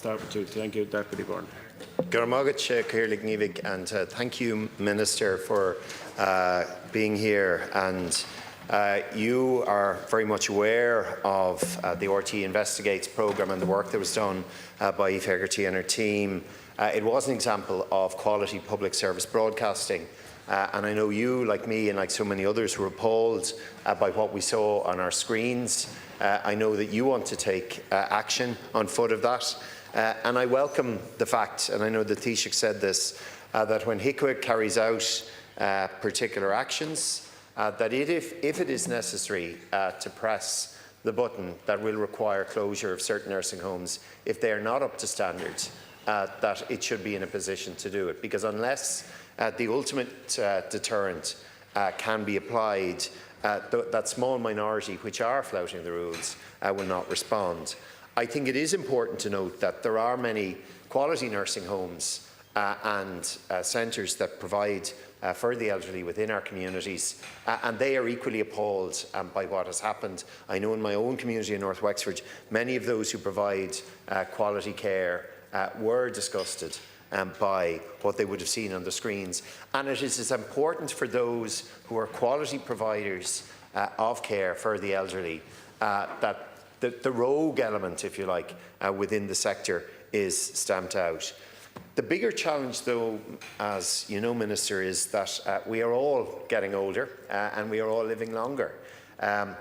Thank you, Deputy Byrne. And thank you, Minister, for being here. And you are very much aware of the RT Investigates programme and the work that was done by Eve Hegarty and her team. It was an example of quality public service broadcasting. And I know you, like me and like so many others, were appalled by what we saw on our screens. I know that you want to take action on foot of that. And I welcome the fact, and I know that Taoiseach said this, that when HICWA carries out particular actions, that if it is necessary to press the button that will require closure of certain nursing homes, if they are not up to standards, that it should be in a position to do it. Because unless the ultimate deterrent can be applied, that small minority which are flouting the rules will not respond. I think it is important to note that there are many quality nursing homes and centres that provide for the elderly within our communities, and they are equally appalled by what has happened. I know in my own community in North Wexford, many of those who provide quality care were disgusted by what they would have seen on the screens. And it is as important for those who are quality providers of care for the elderly that the rogue element, if you like, within the sector is stamped out. The bigger challenge, though, as you know, Minister, is that we are all getting older and we are all living longer.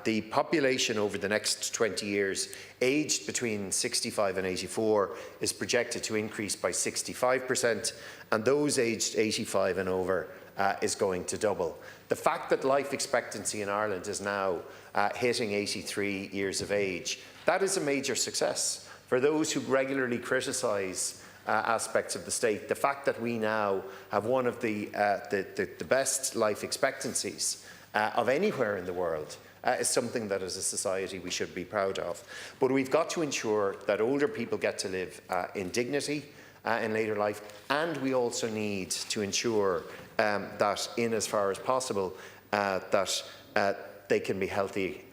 The population over the next 20 years, aged between 65 and 84, is projected to increase by 65%, and those aged 85 and over is going to double. The fact that life expectancy in Ireland is now hitting 83 years of age, that is a major success. For those who regularly criticise aspects of the state, the fact that we now have one of the best life expectancies of anywhere in the world is something that as a society we should be proud of. But we've got to ensure that older people get to live in dignity in later life, and we also need to ensure that in as far as possible that they can be healthy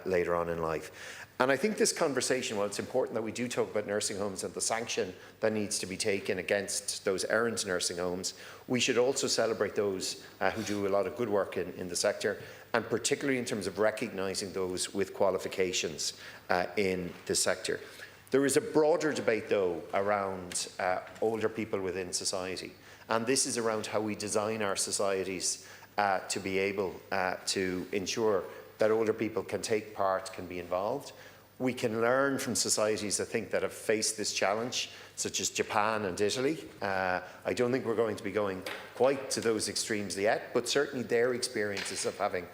later on in life. And I think this conversation, while it's important that we do talk about nursing homes and the sanction that needs to be taken against those errant nursing homes, we should also celebrate those who do a lot of good work in the sector, and particularly in terms of recognising those with qualifications in the sector. There is a broader debate, though, around older people within society, and this is around how we design our societies to be able to ensure that older people can take part, can be involved. We can learn from societies, I think, that have faced this challenge, such as Japan and Italy. I don't think we're going to be going quite to those extremes yet, but certainly their experiences of having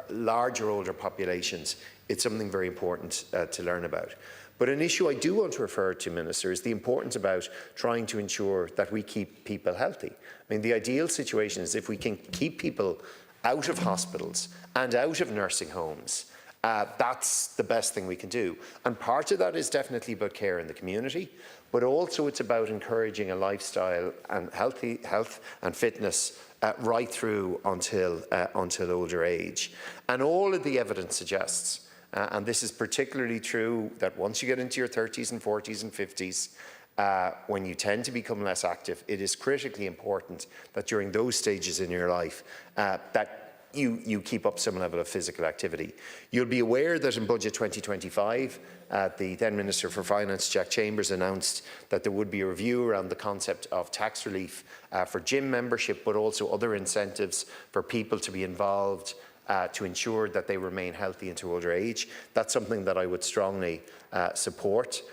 larger older populations, it's something very important to learn about. But an issue I do want to refer to, Minister, is the importance about trying to ensure that we keep people healthy. I mean, the ideal situation is if we can keep people out of hospitals and out of nursing homes. That's the best thing we can do. And part of that is definitely about care in the community, but also it's about encouraging a lifestyle and health and fitness right through until older age. And all of the evidence suggests, and this is particularly true, that once you get into your 30s and 40s and 50s, when you tend to become less active, it is critically important that during those stages in your life that you keep up some level of physical activity. You'll be aware that in Budget 2025, the then Minister for Finance, Jack Chambers, announced that there would be a review around the concept of tax relief for gym membership, but also other incentives for people to be involved to ensure that they remain healthy into older age. That's something that I would strongly support.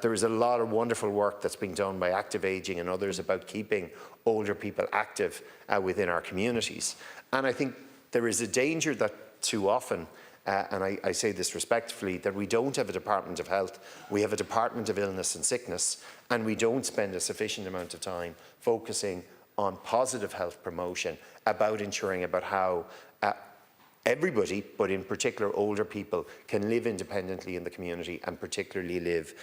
There is a lot of wonderful work that's being done by Active Ageing and others about keeping older people active within our communities. And I think there is a danger that too often, and I say this respectfully, that we don't have a Department of Health, we have a Department of Illness and Sickness, and we don't spend a sufficient amount of time focusing on positive health promotion, about ensuring about how everybody, but in particular older people, can live independently in the community and particularly live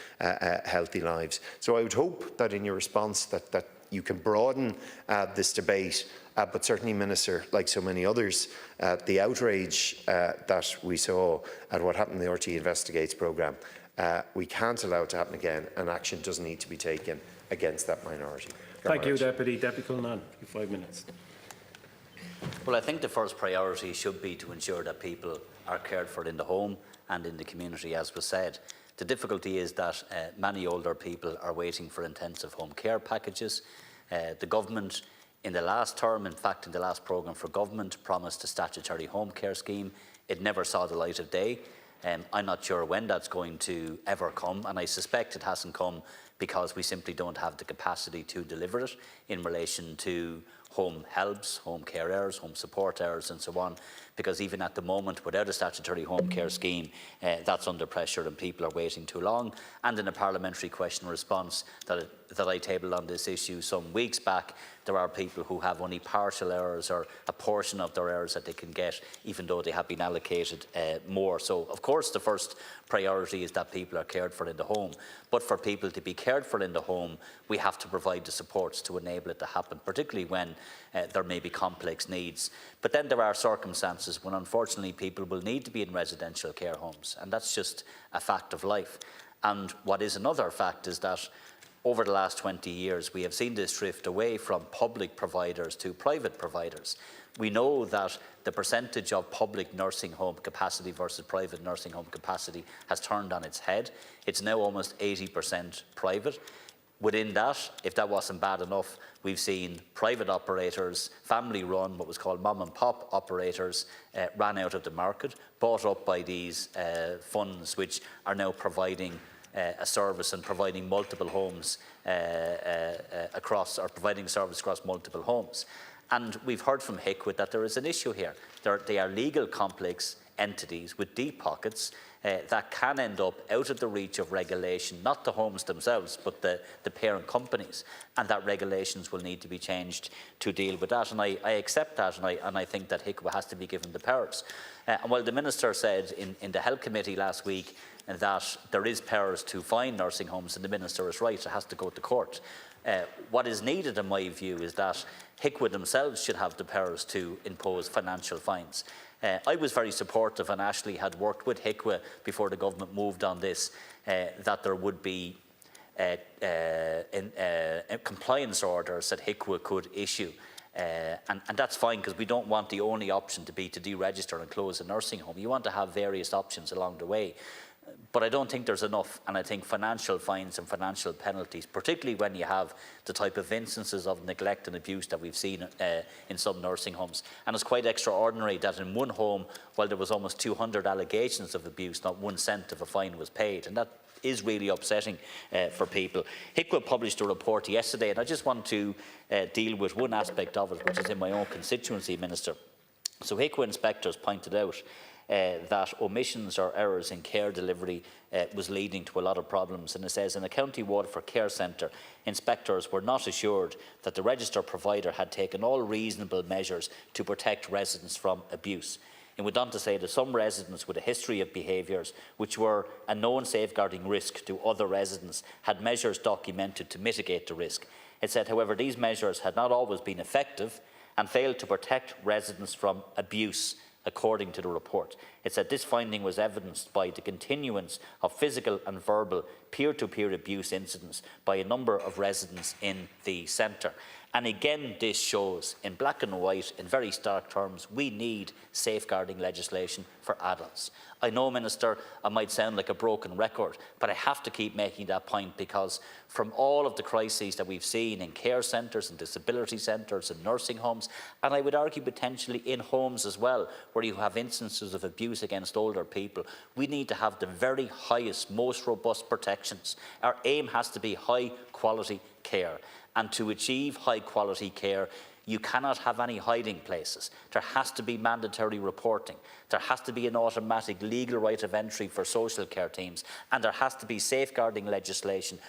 healthy lives. So I would hope that in your response that you can broaden this debate, but certainly, Minister, like so many others, the outrage that we saw at what happened in the RT Investigates programme We can't allow it to happen again, and action does need to be taken against that minority. Thank you, Deputy. Deputy Cullinan, 5 minutes. Well, I think the first priority should be to ensure that people are cared for in the home and in the community, as was said. The difficulty is that many older people are waiting for intensive home care packages. The government, in the last term, in fact in the last programme for government, promised a statutory home care scheme. It never saw the light of day. I'm not sure when that's going to ever come, and I suspect it hasn't come because we simply don't have the capacity to deliver it in relation to home helps, home care hours, home support hours and so on, because even at the moment, without a statutory home care scheme, that's under pressure and people are waiting too long. And in a parliamentary question response that I tabled on this issue some weeks back, there are people who have only partial hours or a portion of their hours that they can get, even though they have been allocated more. So, of course, the first priority is that people are cared for in the home. But for people to be cared for in the home, we have to provide the supports to enable it to happen, particularly when there may be complex needs. But then there are circumstances when, unfortunately, people will need to be in residential care homes, and that's just a fact of life. And what is another fact is that over the last 20 years, we have seen this drift away from public providers to private providers. We know that the percentage of public nursing home capacity versus private nursing home capacity has turned on its head. It's now almost 80% private. Within that, if that wasn't bad enough, we've seen private operators, family-run, what was called mom-and-pop operators, ran out of the market, bought up by these funds which are now providing a service and providing multiple homes providing service across multiple homes. And we've heard from HICWIT that there is an issue here. They are legal complex entities with deep pockets that can end up out of the reach of regulation, not the homes themselves, but the parent companies, and that regulations will need to be changed to deal with that. And I accept that, and I think that HICWA has to be given the powers. And while the Minister said in the Health Committee last week that there is powers to fine nursing homes, and the Minister is right, it has to go to court. What is needed, in my view, is that HICWA themselves should have the powers to impose financial fines. I was very supportive, and Ashley had worked with HICWA before the government moved on this, that there would be compliance orders that HICWA could issue. And that's fine, because we don't want the only option to be to deregister and close a nursing home. You want to have various options along the way. But I don't think there's enough, and I think financial fines and financial penalties, particularly when you have the type of instances of neglect and abuse that we've seen in some nursing homes. And it's quite extraordinary that in one home, while there was almost 200 allegations of abuse, not 1 cent of a fine was paid. And that is really upsetting for people. HICWA published a report yesterday, and I just want to deal with one aspect of it, which is in my own constituency, Minister. So HICWA inspectors pointed out that omissions or errors in care delivery was leading to a lot of problems. And it says, in a County Waterford care centre, inspectors were not assured that the registered provider had taken all reasonable measures to protect residents from abuse. It went on to say that some residents with a history of behaviours which were a known safeguarding risk to other residents had measures documented to mitigate the risk. It said, however, these measures had not always been effective and failed to protect residents from abuse, according to the report. It said this finding was evidenced by the continuance of physical and verbal peer-to-peer abuse incidents by a number of residents in the centre. And again, this shows in black and white, in very stark terms, we need safeguarding legislation for adults. I know, Minister, I might sound like a broken record, but I have to keep making that point, because from all of the crises that we've seen in care centres and disability centres and nursing homes, and I would argue potentially in homes as well, where you have instances of abuse against older people, we need to have the very highest, most robust protections. Our aim has to be high quality care. And to achieve high quality care, you cannot have any hiding places. There has to be mandatory reporting. There has to be an automatic legal right of entry for social care teams. And there has to be safeguarding legislation,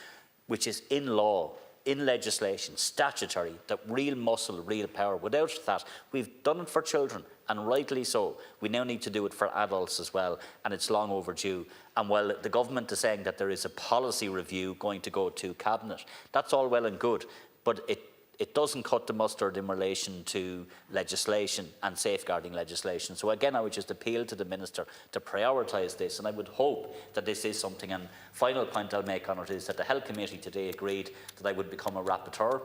which is in law, in legislation, statutory, that real muscle, real power. Without that, we've done it for children, and rightly so. We now need to do it for adults as well, and it's long overdue. And while the government is saying that there is a policy review going to go to Cabinet, that's all well and good, but it doesn't cut the mustard in relation to legislation and safeguarding legislation. So again, I would just appeal to the Minister to prioritise this, and I would hope that this is something. And final point I'll make on it is that the Health Committee today agreed that I would become a rapporteur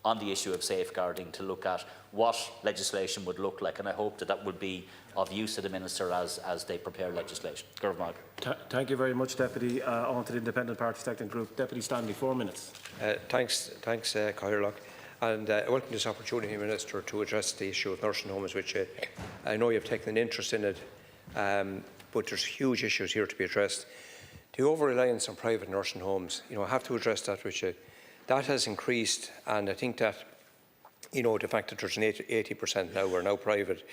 on the issue of safeguarding to look at what legislation would look like, and I hope that that would be of use to the Minister as they prepare legislation. Thank you very much, Deputy. On to the Independent Party Second Group. Deputy Stanley, 4 minutes. Thanks, Kieran. And I welcome this opportunity, Minister, to address the issue of nursing homes, which I know you've taken an interest in it, but there's huge issues here to be addressed. The over-reliance on private nursing homes, I have to address that with you. That has increased, and I think that, the fact that there's an 80% now, we're now private,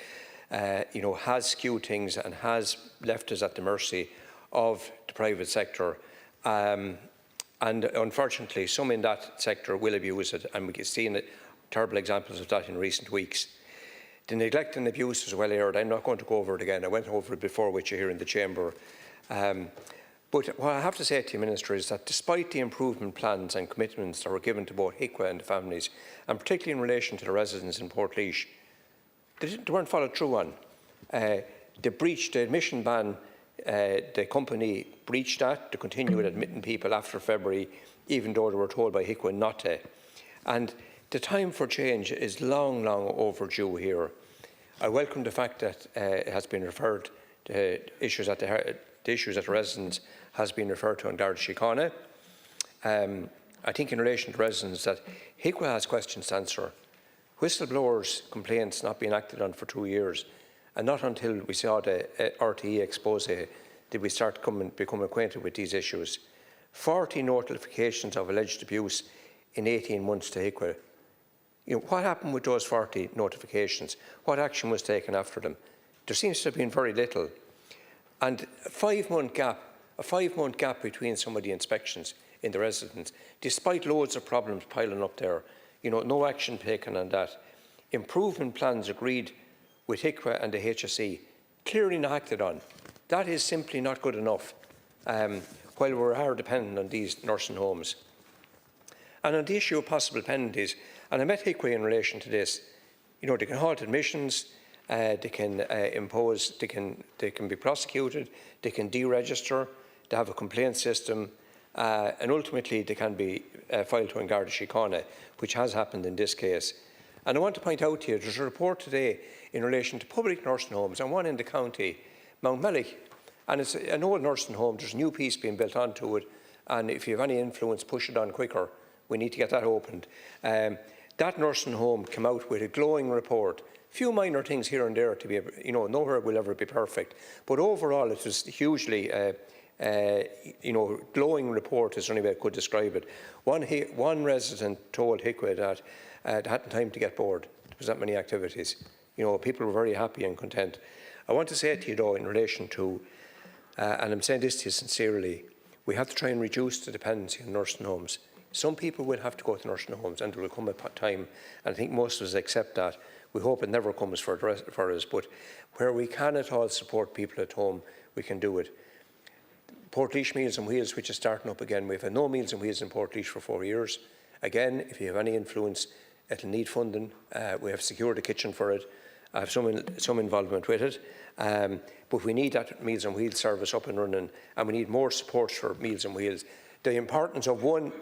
has skewed things and has left us at the mercy of the private sector. And unfortunately, some in that sector will abuse it, and we've seen terrible examples of that in recent weeks. The neglect and abuse is well aired. I'm not going to go over it again. I went over it before with you here in the Chamber. But what I have to say to you, Minister, is that despite the improvement plans and commitments that were given to both HICWA and the families, and particularly in relation to the residents in Portlaoise, they weren't followed through on. They breached the admission ban. The company breached that to continue with admitting people after February, even though they were told by HICWA not to. And the time for change is long, long overdue here. I welcome the fact that it has been referred to issues at the residents has been referred to in Garda Síochána. I think in relation to residents that HICWA has questions to answer. Whistleblowers' complaints not being acted on for 2 years, and not until we saw the RTE expose did we start become acquainted with these issues. 40 notifications of alleged abuse in 18 months to HICWA. What happened with those 40 notifications? What action was taken after them? There seems to have been very little. And a 5-month gap between some of the inspections in the residents, despite loads of problems piling up there, no action taken on that. Improvement plans agreed with HICWA and the HSE, clearly not acted on. That is simply not good enough, while we are dependent on these nursing homes. And on the issue of possible penalties, and I met HICWA in relation to this, they can halt admissions, they can impose, they can be prosecuted, they can deregister, they have a complaint system, and ultimately they can be filed to Garda Síochána, which has happened in this case. And I want to point out to you, there's a report today in relation to public nursing homes, and one in the county, Mountmellick, and it's an old nursing home. There's a new piece being built onto it, and if you have any influence, push it on quicker. We need to get that opened. That nursing home came out with a glowing report. Few minor things here and there to be, nowhere will ever be perfect. But overall, it was hugely, glowing report is the only way I could describe it. One resident told HICWA that they hadn't time to get bored. There was that many activities. People were very happy and content. I want to say to you, though, in relation to, and I'm saying this to you sincerely, we have to try and reduce the dependency on nursing homes. Some people will have to go to nursing homes, and there will come a time, and I think most of us accept that. We hope it never comes for us, but where we can at all support people at home, we can do it. Portlaoise Meals on Wheels, which is starting up again. We've had no Meals on Wheels in Portlaoise for 4 years. Again, if you have any influence, it'll need funding. We have secured a kitchen for it. I have some involvement with it. But we need that Meals on Wheels service up and running, and we need more support for Meals on Wheels. The importance of one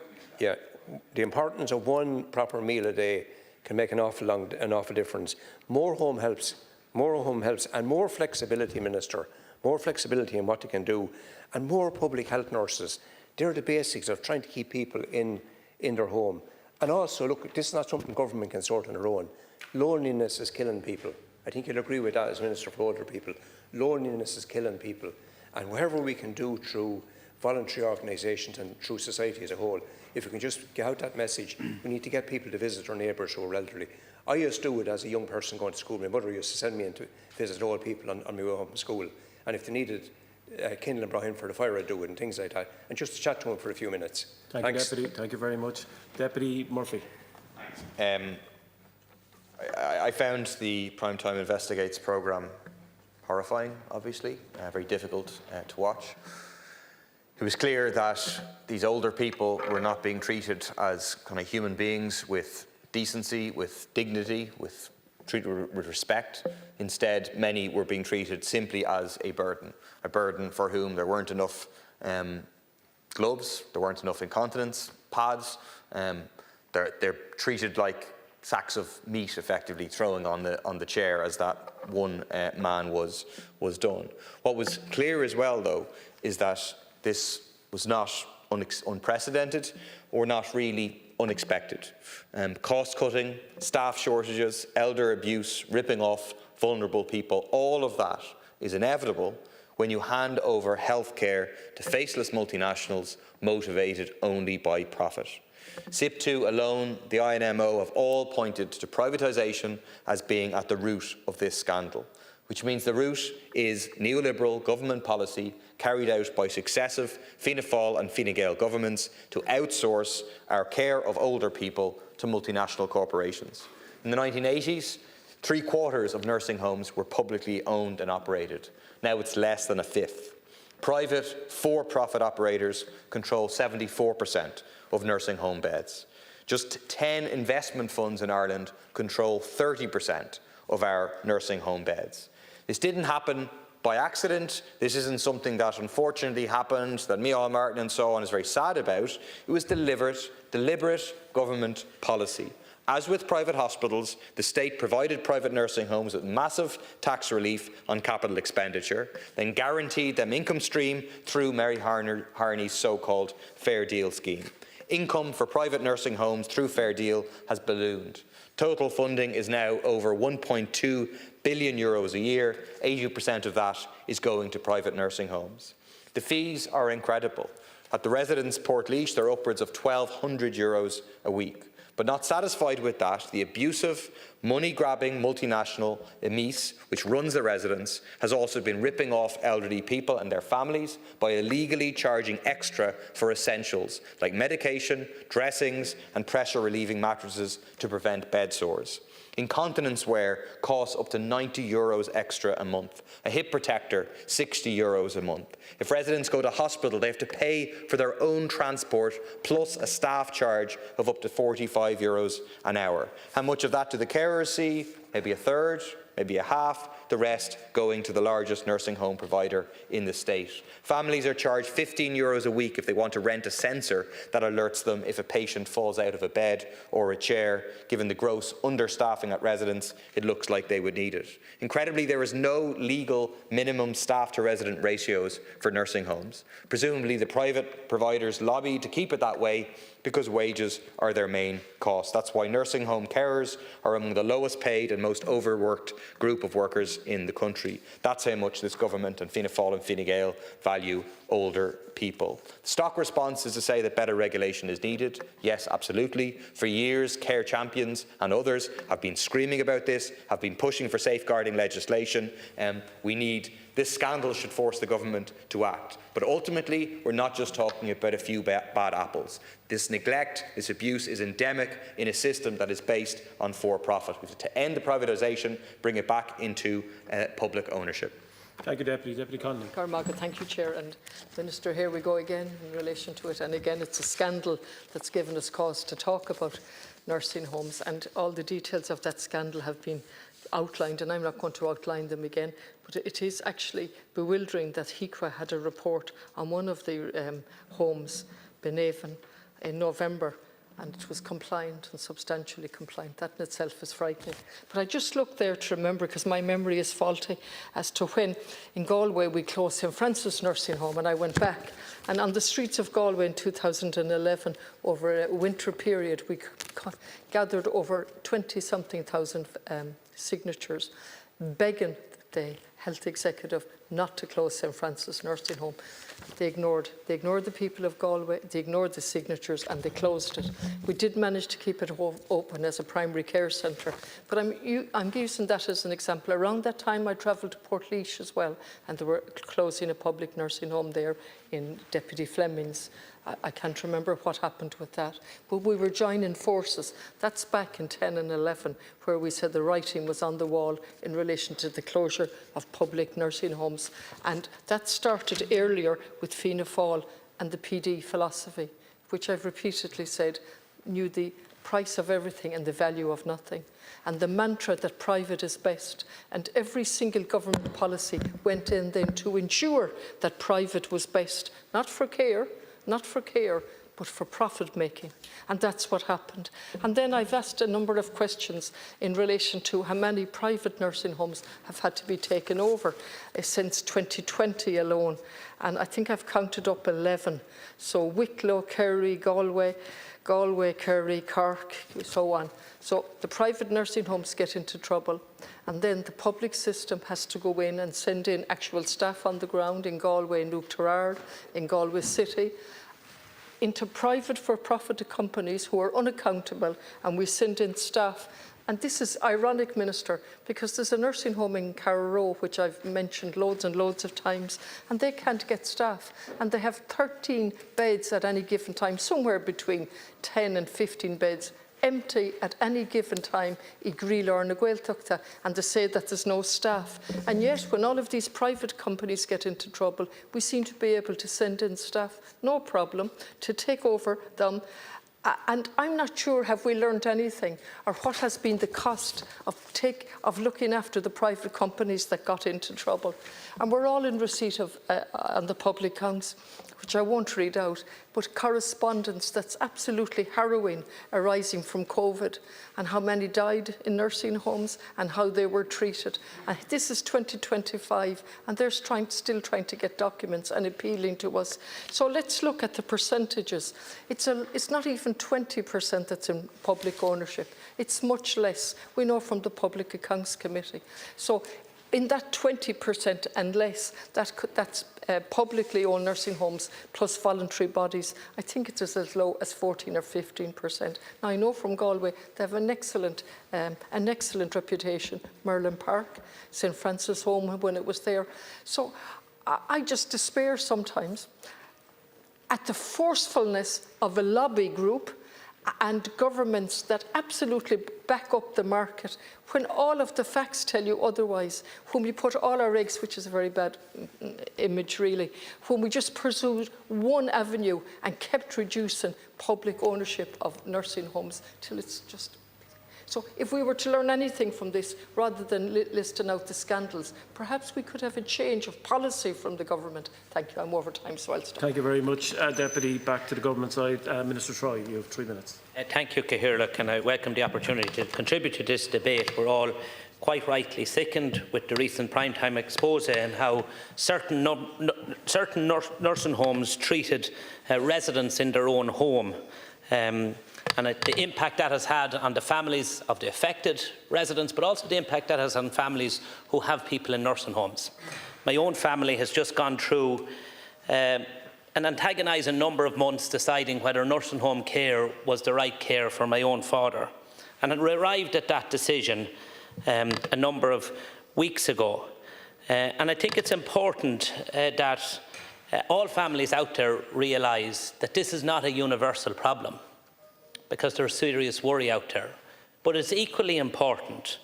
proper meal a day can make an awful difference. More home helps, and more flexibility, Minister, more flexibility in what they can do, and more public health nurses. They're the basics of trying to keep people in their home. And also, look, this is not something government can sort on their own. Loneliness is killing people. I think you'll agree with that as Minister for Older People. Loneliness is killing people. And wherever we can do through voluntary organisations and through society as a whole, if we can just get out that message, we need to get people to visit their neighbours who are elderly. I used to do it as a young person going to school. My mother used to send me in to visit old people on my way home from school. And if they needed kindling brought in for the fire, I'd do it and things like that. And just to chat to them for a few minutes. Thanks. Deputy. Thank you very much. Deputy Murphy. I found the Primetime Investigates programme horrifying, obviously, very difficult to watch. It was clear that these older people were not being treated as kind of human beings with decency, with dignity, treated with respect. Instead, many were being treated simply as a burden for whom there weren't enough gloves, there weren't enough incontinence pads. They're treated like sacks of meat, effectively throwing on the chair as that one man was done. What was clear as well, though, is that this was not unprecedented or not really unexpected. Cost cutting, staff shortages, elder abuse, ripping off vulnerable people, all of that is inevitable when you hand over healthcare to faceless multinationals motivated only by profit. SIP2 alone, the INMO have all pointed to privatisation as being at the root of this scandal, which means the root is neoliberal government policy carried out by successive Fianna Fáil and Fine Gael governments to outsource our care of older people to multinational corporations. In the 1980s, 3/4 of nursing homes were publicly owned and operated. Now it's less than a fifth. Private, for-profit operators control 74% of nursing home beds. Just 10 investment funds in Ireland control 30% of our nursing home beds. This didn't happen by accident. This isn't something that unfortunately happened, that Micheál Martin and so on is very sad about. It was deliberate government policy. As with private hospitals, the state provided private nursing homes with massive tax relief on capital expenditure, then guaranteed them income stream through Mary Harney's so-called Fair Deal scheme. Income for private nursing homes through Fair Deal has ballooned. Total funding is now over €1.2 billion a year. 80% of that is going to private nursing homes. The fees are incredible. At the residence Portlaoise, they're upwards of €1,200 a week. But not satisfied with that, the abusive, money-grabbing multinational Emis, which runs the residence, has also been ripping off elderly people and their families by illegally charging extra for essentials like medication, dressings and pressure-relieving mattresses to prevent bed sores. Incontinence wear costs up to €90 extra a month. A hip protector, €60 a month. If residents go to hospital, they have to pay for their own transport plus a staff charge of up to €45 an hour. How much of that do the carers see? Maybe a third, maybe a half, the rest going to the largest nursing home provider in the state. Families are charged €15 a week if they want to rent a sensor that alerts them if a patient falls out of a bed or a chair. Given the gross understaffing at residents, it looks like they would need it. Incredibly, there is no legal minimum staff to resident ratios for nursing homes. Presumably, the private providers lobby to keep it that way because wages are their main cost. That's why nursing home carers are among the lowest paid and most overworked group of workers in the country. That's how much this government and Fianna Fáil and Fine Gael value older people. The stock response is to say that better regulation is needed. Yes, absolutely. For years, care champions and others have been screaming about this, have been pushing for safeguarding legislation. This scandal should force the government to act. But ultimately, we're not just talking about a few bad apples. This neglect, this abuse is endemic in a system that is based on for-profit. We have to end the privatisation, bring it back into public ownership. Thank you, Deputy. Deputy Conlon. Carmarga, thank you, Chair. And Minister, here we go again in relation to it. And again, it's a scandal that's given us cause to talk about nursing homes, and all the details of that scandal have been outlined, and I'm not going to outline them again, but it is actually bewildering that HIQA had a report on one of the homes, Benaven, in November, and it was compliant and substantially compliant. That in itself is frightening. But I just looked there to remember, because my memory is faulty, as to when in Galway we closed St Francis Nursing Home, and I went back, and on the streets of Galway in 2011, over a winter period, we gathered over 20-something thousand signatures begging the health executive not to close St Francis Nursing Home. They ignored the people of Galway, they ignored the signatures, and they closed it. We did manage to keep it open as a primary care centre, but I'm using that as an example. Around that time I travelled to Portlaoise as well, and they were closing a public nursing home there in Deputy Fleming's. I can't remember what happened with that, but we were joining forces. That's back in 10 and 11, where we said the writing was on the wall in relation to the closure of public nursing homes. And that started earlier with Fianna Fáil and the PD philosophy, which I've repeatedly said knew the price of everything and the value of nothing. And the mantra that private is best. And every single government policy went in then to ensure that private was best, not for care, but for profit making. And that's what happened. And then I've asked a number of questions in relation to how many private nursing homes have had to be taken over since 2020 alone. And I think I've counted up 11. So Wicklow, Kerry, Galway, Kerry, Cork, so on. So the private nursing homes get into trouble, and then the public system has to go in and send in actual staff on the ground in Galway, in Loughterard, in Galway City, into private for-profit companies who are unaccountable, and we send in staff. And this is ironic, Minister, because there's a nursing home in Carrow, which I've mentioned loads and loads of times, and they can't get staff. And they have 13 beds at any given time, somewhere between 10 and 15 beds, empty at any given time, I Grilla or na Gaeltachta, and they say that there's no staff. And yet, when all of these private companies get into trouble, we seem to be able to send in staff, no problem, to take over them. And I'm not sure, have we learned anything, or what has been the cost of looking after the private companies that got into trouble. And we're all in receipt of, on the public accounts, which I won't read out, but correspondence that's absolutely harrowing arising from COVID, and how many died in nursing homes and how they were treated. And this is 2025, and they're still trying to get documents and appealing to us. So let's look at the percentages. It's not even 20% that's in public ownership. It's much less. We know from the Public Accounts Committee. So in that 20% and less, that's publicly owned nursing homes plus voluntary bodies, I think it's as low as 14 or 15%. Now, I know from Galway they have an excellent reputation. Merlin Park, St Francis Home when it was there. So I just despair sometimes at the forcefulness of a lobby group and governments that absolutely back up the market when all of the facts tell you otherwise, when we put all our eggs, which is a very bad image really, when we just pursued one avenue and kept reducing public ownership of nursing homes till it's just... So if we were to learn anything from this, rather than listing out the scandals, perhaps we could have a change of policy from the government. Thank you. I'm over time, so I'll stop. Thank you very much, Deputy. Back to the government side. Minister Troy, you have 3 minutes. Thank you, Kieran, and I welcome the opportunity to contribute to this debate. We're all quite rightly sickened with the recent primetime expose and how certain nursing homes treated residents in their own home. And the impact that has had on the families of the affected residents, but also the impact that has on families who have people in nursing homes. My own family has just gone through an antagonising number of months deciding whether nursing home care was the right care for my own father. And I arrived at that decision a number of weeks ago. And I think it's important that all families out there realise that this is not a universal problem, because there's serious worry out there. But it's equally important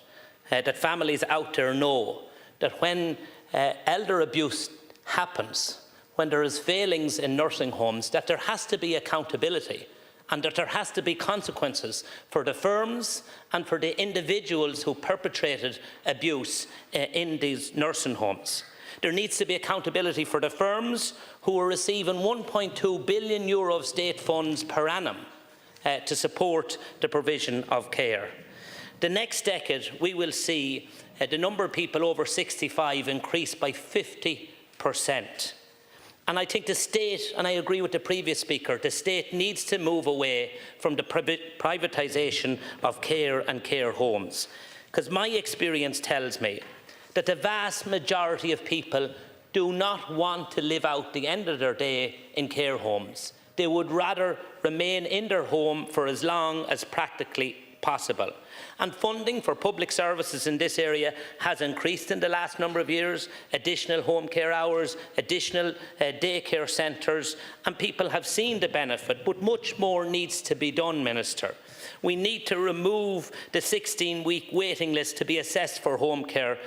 that families out there know that when elder abuse happens, when there is failings in nursing homes, that there has to be accountability and that there has to be consequences for the firms and for the individuals who perpetrated abuse in these nursing homes. There needs to be accountability for the firms who are receiving €1.2 billion of state funds per annum to support the provision of care. The next decade, we will see the number of people over 65 increase by 50%. And I think the state, and I agree with the previous speaker, the state needs to move away from the privatisation of care and care homes. Because my experience tells me that the vast majority of people do not want to live out the end of their day in care homes. They would rather remain in their home for as long as practically possible. And funding for public services in this area has increased in the last number of years. Additional home care hours, additional daycare centres, and people have seen the benefit, but much more needs to be done, Minister. We need to remove the 16-week waiting list to be assessed for home care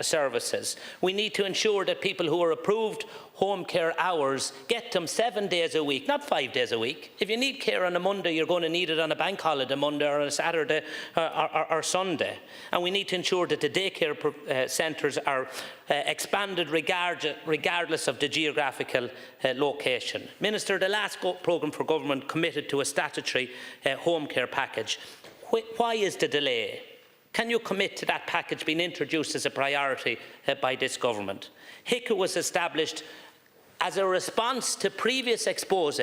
services. We need to ensure that people who are approved home care hours get them 7 days a week, not 5 days a week. If you need care on a Monday, you're going to need it on a bank holiday Monday or a Saturday or Sunday. And we need to ensure that the daycare centres are expanded regardless of the geographical location. Minister, the last programme for government committed to a statutory home care package. Why is the delay? Can you commit to that package being introduced as a priority by this government? HICA was established as a response to previous expose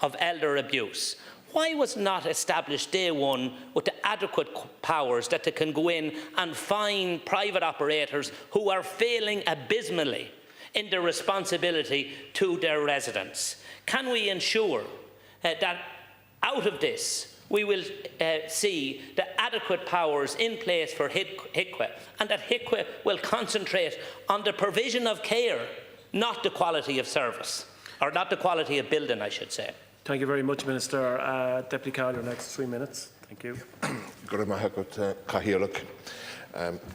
of elder abuse. Why was it not established day one with the adequate powers that they can go in and fine private operators who are failing abysmally in their responsibility to their residents? Can we ensure that out of this we will see the adequate powers in place for HICWA, and that HICWA will concentrate on the provision of care, not the quality of service, or not the quality of building, I should say. Thank you very much, Minister. Deputy Collier, next 3 minutes. Thank you.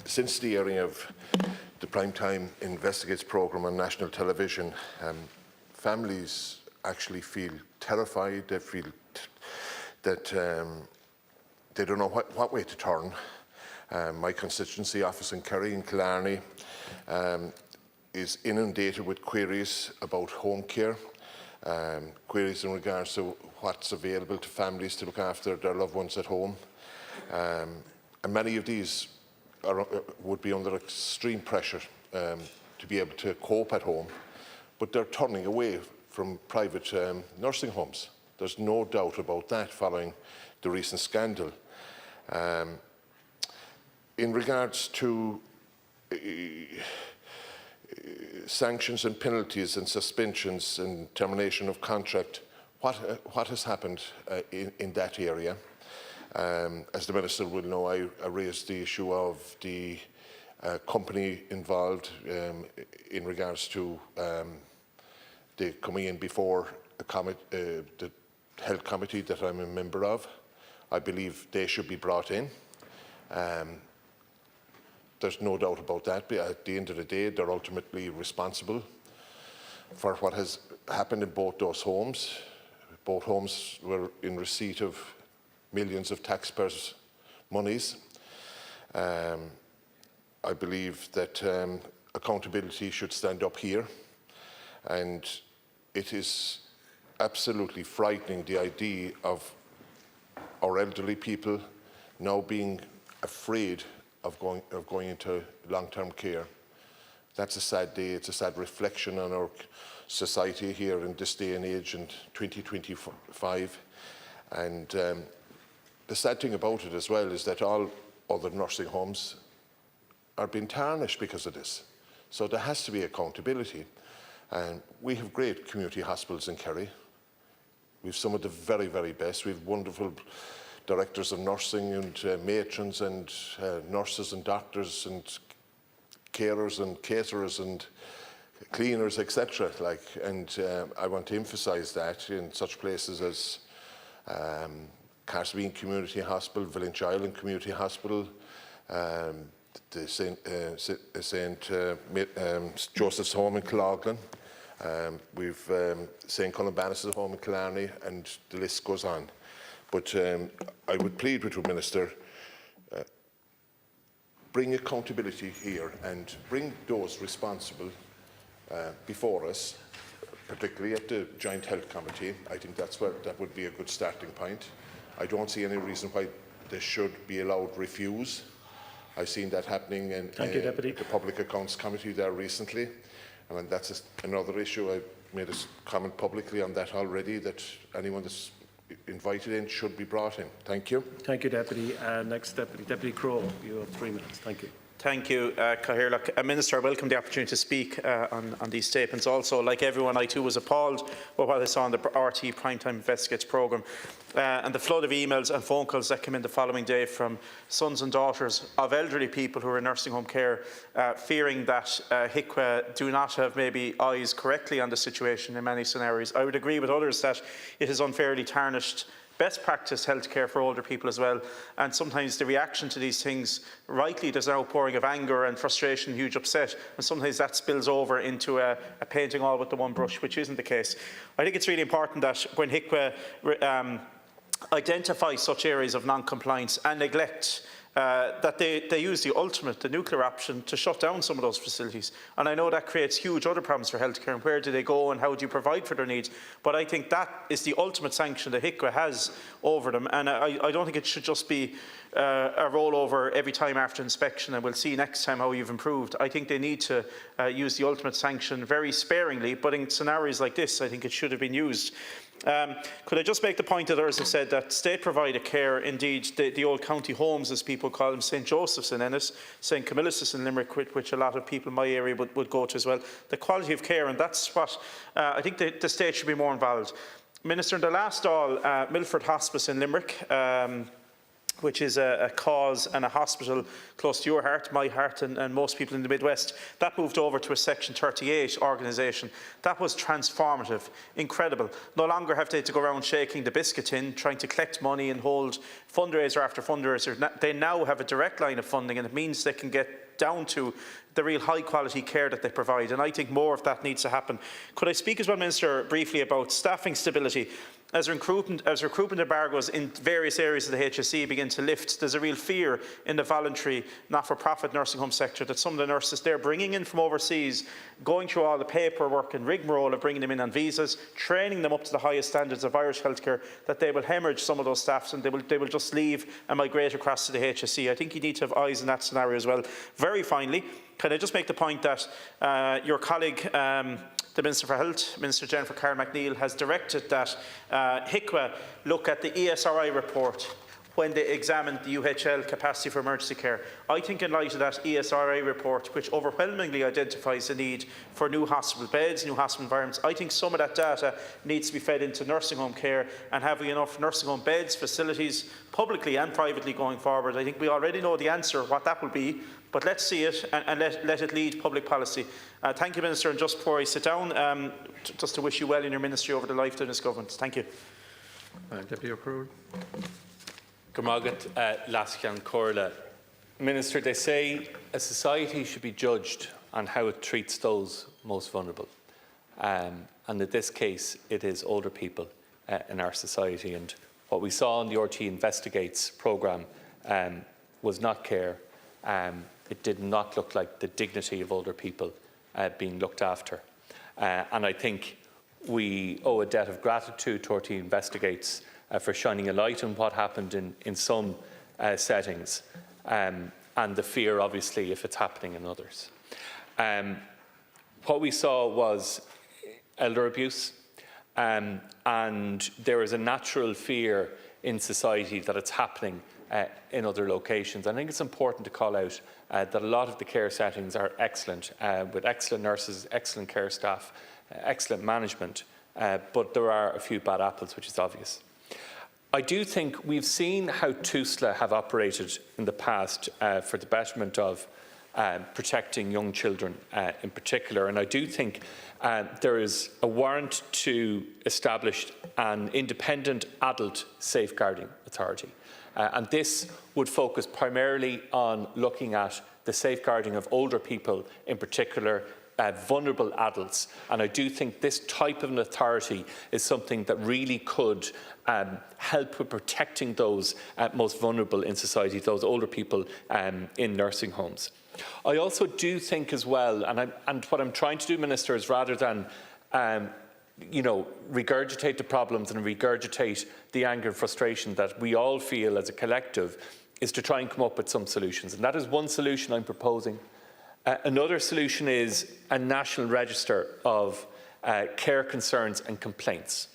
Since the airing of the Primetime Investigates programme on national television, families actually feel terrified. They feel that they don't know what way to turn. My constituency office in Kerry in Killarney is inundated with queries about home care, queries in regards to what's available to families to look after their loved ones at home. And many of these would be under extreme pressure to be able to cope at home, but they're turning away from private nursing homes. There's no doubt about that following the recent scandal. In regards to sanctions and penalties and suspensions and termination of contract, what has happened in that area? As the Minister will know, I raised the issue of the company involved in regards to the coming in before the health committee that I'm a member of. I believe they should be brought in. There's no doubt about that, but at the end of the day, they're ultimately responsible for what has happened in both those homes. Both homes were in receipt of millions of taxpayers' monies. I believe that accountability should stand up here, and it is absolutely frightening, the idea of our elderly people now being afraid of going into long-term care. That's a sad day. It's a sad reflection on our society here in this day and age in 2025. And the sad thing about it as well is that all other nursing homes are being tarnished because of this. So there has to be accountability. And we have great community hospitals in Kerry. We have some of the very, very best. We have wonderful directors of nursing and matrons and nurses and doctors and carers and caterers and cleaners, etc. And I want to emphasise that in such places as Carsbean Community Hospital, Village Island Community Hospital, the St Joseph's Home in Cloughlin, we've St Columbanus' Home in Killarney, and the list goes on. But I would plead with you, Minister, bring accountability here and bring those responsible before us, particularly at the Joint Health Committee. I think that would be a good starting point. I don't see any reason why they should be allowed refuse. I've seen that happening in the Public Accounts Committee there recently, and that's another issue. I made a comment publicly on that already, that anyone that's invited in should be brought in. Thank you. Thank you, Deputy. Next, Deputy Crowe, you have 3 minutes. Thank you. Thank you, Cathaoirleach. Minister, I welcome the opportunity to speak on these statements. Also, like everyone, I too was appalled by what I saw on the RT Primetime Investigates programme and the flood of emails and phone calls that came in the following day from sons and daughters of elderly people who are in nursing home care, fearing that HICWA do not have maybe eyes correctly on the situation in many scenarios. I would agree with others that it is unfairly tarnished best practice healthcare for older people as well, and sometimes the reaction to these things, rightly there's an outpouring of anger and frustration, huge upset, and sometimes that spills over into a painting all with the one brush, which isn't the case. I think it's really important that when HICWA identify such areas of non-compliance and neglect, that they use the nuclear option to shut down some of those facilities. And I know that creates huge other problems for healthcare, and where do they go and how do you provide for their needs? But I think that is the ultimate sanction that HICWA has over them, and I don't think it should just be a rollover every time after inspection and we'll see next time how you've improved. I think they need to use the ultimate sanction very sparingly, but in scenarios like this I think it should have been used. Could I just make the point that others have said that state-provided care, indeed the old county homes as people call them, St Joseph's in Ennis, St Camillus in Limerick, which a lot of people in my area would go to as well, the quality of care, and that's what I think the state should be more involved. Minister, in the last Dáil, Milford Hospice in Limerick, which is a cause and a hospital close to your heart, my heart, and most people in the Midwest, that moved over to a Section 38 organisation. That was transformative, incredible. No longer have they to go around shaking the biscuit tin, trying to collect money and hold fundraiser after fundraiser. They now have a direct line of funding, and it means they can get down to the real high quality care that they provide, and I think more of that needs to happen. Could I speak as well, Minister, briefly about staffing stability? As recruitment embargoes in various areas of the HSE begin to lift, there's a real fear in the voluntary, not-for-profit nursing home sector that some of the nurses they're bringing in from overseas, going through all the paperwork and rigmarole of bringing them in on visas, training them up to the highest standards of Irish healthcare, that they will hemorrhage some of those staffs and they will just leave and migrate across to the HSE. I think you need to have eyes in that scenario as well. Very finally, can I just make the point that your colleague, the Minister for Health, Minister Jennifer Carroll McNeill, has directed that HICWA look at the ESRI report when they examined the UHL capacity for emergency care. I think in light of that ESRI report, which overwhelmingly identifies the need for new hospital beds, new hospital environments, I think some of that data needs to be fed into nursing home care, and having enough nursing home beds, facilities, publicly and privately going forward. I think we already know the answer, what that will be, but let's see it and let it lead public policy. Thank you, Minister, and just before I sit down, just to wish you well in your ministry over the lifetime of this government. Thank you. Deputy O'Crory. Minister, they say a society should be judged on how it treats those most vulnerable. And in this case, it is older people in our society. And what we saw in the RT Investigates programme was not care. It did not look like the dignity of older people being looked after. And I think we owe a debt of gratitude to RT Investigates for shining a light on what happened in some settings, and the fear, obviously, if it's happening in others. What we saw was elder abuse, and there is a natural fear in society that it's happening in other locations. I think it's important to call out that a lot of the care settings are excellent, with excellent nurses, excellent care staff, excellent management, but there are a few bad apples, which is obvious. I do think we've seen how TUSLA have operated in the past for the betterment of protecting young children in particular, and I do think there is a warrant to establish an independent adult safeguarding authority. And this would focus primarily on looking at the safeguarding of older people, in particular vulnerable adults. And I do think this type of an authority is something that really could help with protecting those most vulnerable in society, those older people in nursing homes. I also do think as well, and what I'm trying to do, Minister, is rather than regurgitate the problems and regurgitate the anger and frustration that we all feel as a collective, is to try and come up with some solutions. And that is one solution I'm proposing. Another solution is a national register of care concerns and complaints.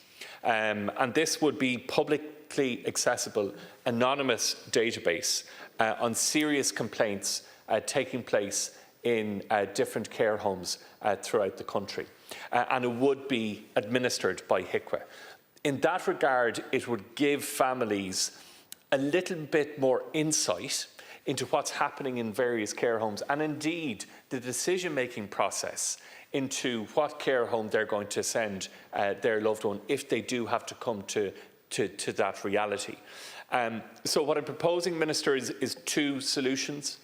And this would be publicly accessible, anonymous database on serious complaints taking place in different care homes throughout the country, and it would be administered by HICWA. In that regard, it would give families a little bit more insight into what's happening in various care homes, and indeed the decision-making process into what care home they're going to send their loved one if they do have to come to that reality. So what I'm proposing, Minister, is two solutions.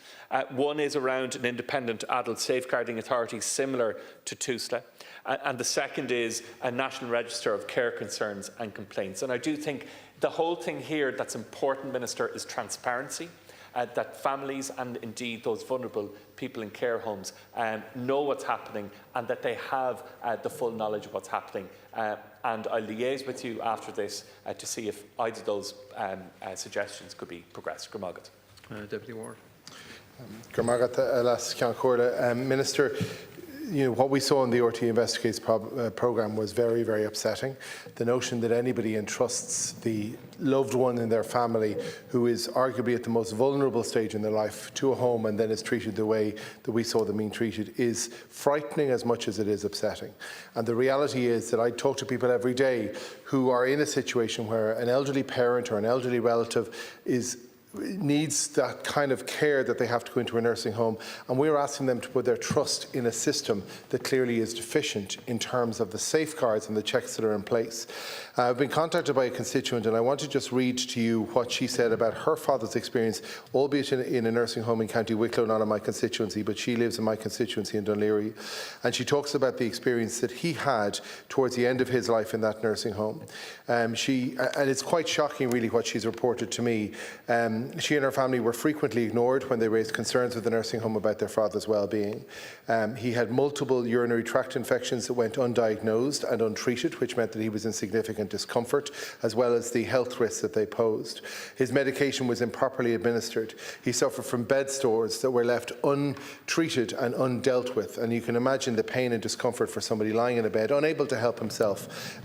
One is around an independent adult safeguarding authority similar to TUSLA, and the second is a national register of care concerns and complaints. And I do think the whole thing here that's important, Minister, is transparency. That families and indeed those vulnerable people in care homes know what's happening, and that they have the full knowledge of what's happening. And I'll liaise with you after this to see if either of those suggestions could be progressed. Gormagat. Deputy Ward. Minister, what we saw in the RT Investigates programme was very, very upsetting. The notion that anybody entrusts the loved one in their family who is arguably at the most vulnerable stage in their life to a home and then is treated the way that we saw them being treated is frightening as much as it is upsetting. And the reality is that I talk to people every day who are in a situation where an elderly parent or an elderly relative needs that kind of care that they have to go into a nursing home, and we're asking them to put their trust in a system that clearly is deficient in terms of the safeguards and the checks that are in place. I've been contacted by a constituent, and I want to just read to you what she said about her father's experience, albeit in a nursing home in County Wicklow, not in my constituency, but she lives in my constituency in Dún Laoghaire, and she talks about the experience that he had towards the end of his life in that nursing home. And it's quite shocking really what she's reported to me. She and her family were frequently ignored when they raised concerns with the nursing home about their father's well-being. He had multiple urinary tract infections that went undiagnosed and untreated, which meant that he was in significant discomfort, as well as the health risks that they posed. His medication was improperly administered. He suffered from bed sores that were left untreated and undealt with, and you can imagine the pain and discomfort for somebody lying in a bed, unable to help himself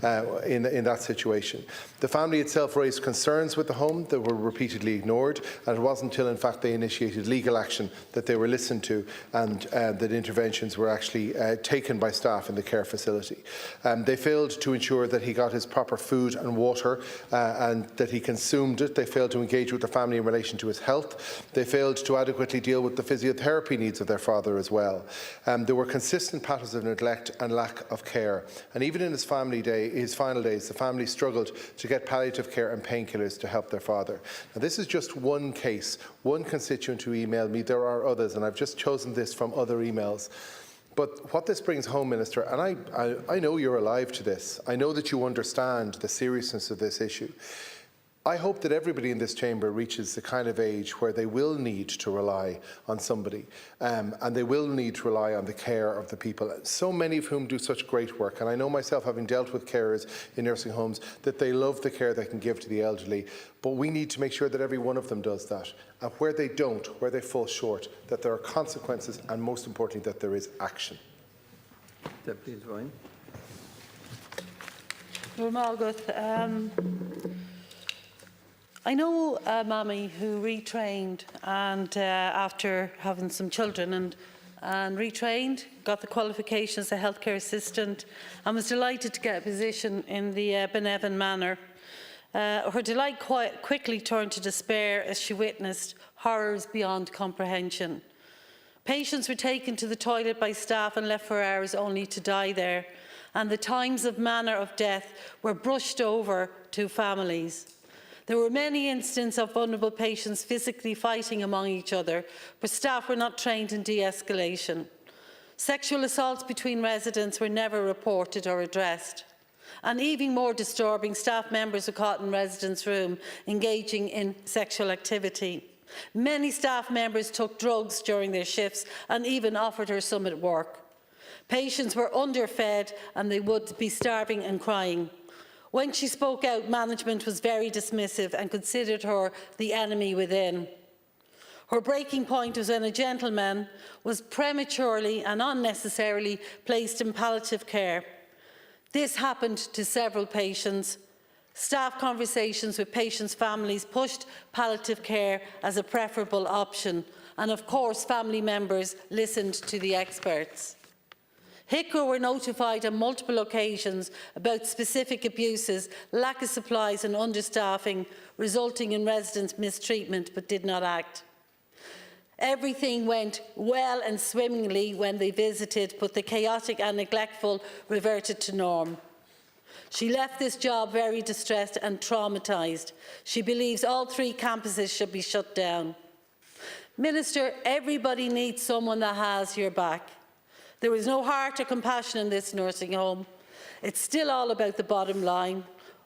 in that situation. The family itself raised concerns with the home that were repeatedly ignored, and it wasn't until in fact they initiated legal action that they were listened to, and that interventions were actually taken by staff in the care facility. They failed to ensure that he got his proper food and water and that he consumed it. They failed to engage with the family in relation to his health. They failed to adequately deal with the physiotherapy needs of their father as well. There were consistent patterns of neglect and lack of care, and even in his final days, the family struggled to get palliative care and painkillers to help their father. Now, this is just one case, one constituent who emailed me. There are others, and I've just chosen this from other emails. But what this brings home, Minister, and I know you're alive to this, I know that you understand the seriousness of this issue. I hope that everybody in this chamber reaches the kind of age where they will need to rely on somebody, and they will need to rely on the care of the people, so many of whom do such great work. And I know myself, having dealt with carers in nursing homes, that they love the care they can give to the elderly, but we need to make sure that every one of them does that. And where they don't, where they fall short, that there are consequences, and most importantly, that there is action. Deputy Devine. I know a mammy who retrained and after having some children and retrained, got the qualification as a healthcare assistant and was delighted to get a position in the Benevan Manor. Her delight quite quickly turned to despair as she witnessed horrors beyond comprehension. Patients were taken to the toilet by staff and left for hours only to die there, and the times of manner of death were brushed over to families. There were many instances of vulnerable patients physically fighting among each other, but staff were not trained in de-escalation. Sexual assaults between residents were never reported or addressed. And even more disturbing, staff members were caught in residents' room engaging in sexual activity. Many staff members took drugs during their shifts and even offered her some at work. Patients were underfed and they would be starving and crying. When she spoke out, management was very dismissive and considered her the enemy within. Her breaking point was when a gentleman was prematurely and unnecessarily placed in palliative care. This happened to several patients. Staff conversations with patients' families pushed palliative care as a preferable option, and of course family members listened to the experts. HICWA were notified on multiple occasions about specific abuses, lack of supplies and understaffing, resulting in resident mistreatment, but did not act. Everything went well and swimmingly when they visited, but the chaotic and neglectful reverted to norm. She left this job very distressed and traumatised. She believes all 3 campuses should be shut down. Minister, everybody needs someone that has your back. There is no heart or compassion in this nursing home. It's still all about the bottom line.